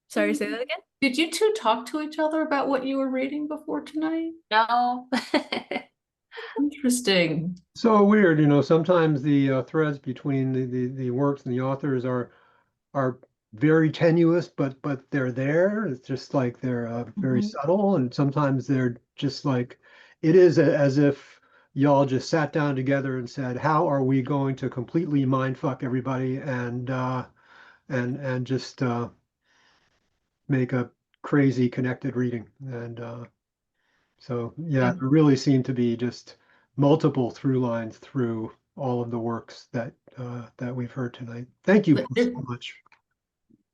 Sorry, say that again? Did you two talk to each other about what you were reading before tonight? No. Interesting. So weird, sometimes the threads between the works and the authors are very tenuous, but they're there. It's just like they're very Mhm. subtle, and sometimes they're just like it is as if y'all just sat down together and said, "How are we going to completely mind fuck everybody and just make a crazy connected reading?" And so, yeah, Yeah. there really seem to be just multiple through lines through all of the works that we've heard tonight. Thank you But so much.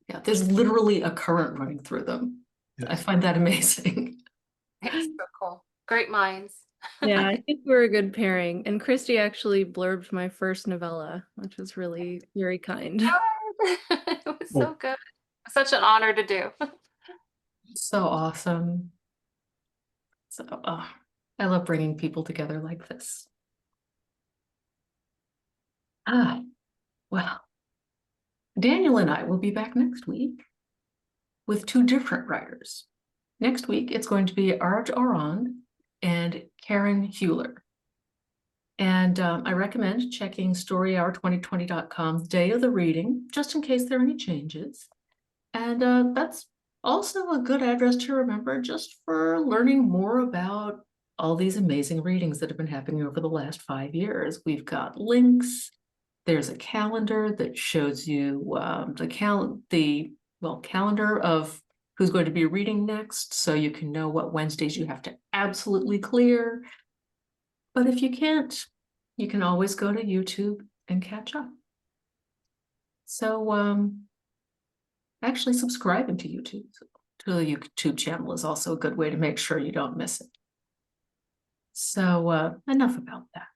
Yeah, there's literally a current running through them. I Yes. find that amazing. It's so cool. Great minds. Yeah, I think we're a good pairing. And Kristy actually blurbed my first novella, which was really very kind. It was so Well, good. Such an honor to do. So awesome. So I love bringing people together like this. Well, Daniel and I will be back next week with two different writers. Next week, it's going to be Arj Oran and Karen Hewler. And I recommend checking storyhour2020.com's day of the reading, just in case there are any changes. And that's also a good address to remember just for learning more about all these amazing readings that have been happening over the last 5 years. We've got links. There's a calendar that shows you the calendar of who's going to be reading next, so you can know what Wednesdays you have to absolutely clear. But if you can't, you can always go to YouTube and catch up. So actually subscribing to the YouTube channel is also a good way to make sure you don't miss it. So enough about that.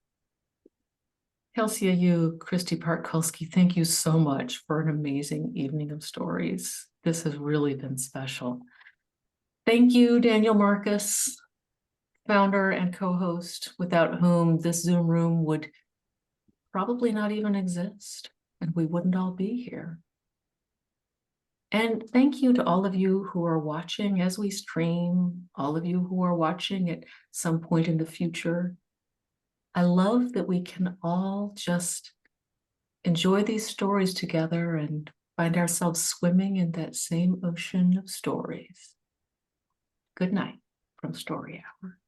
Kelsea Yu, Kristy Park Kulski, thank you so much for an amazing evening of stories. This has really been special. Thank you, Daniel Marcus. founder and co-host, without whom this Zoom room would probably not even exist, and we wouldn't all be here. And thank you to all of you who are watching as we stream, all of you who are watching at some point in the future. I love that we can all just enjoy these stories together and find ourselves swimming in that same ocean of stories. Good night from Story Hour.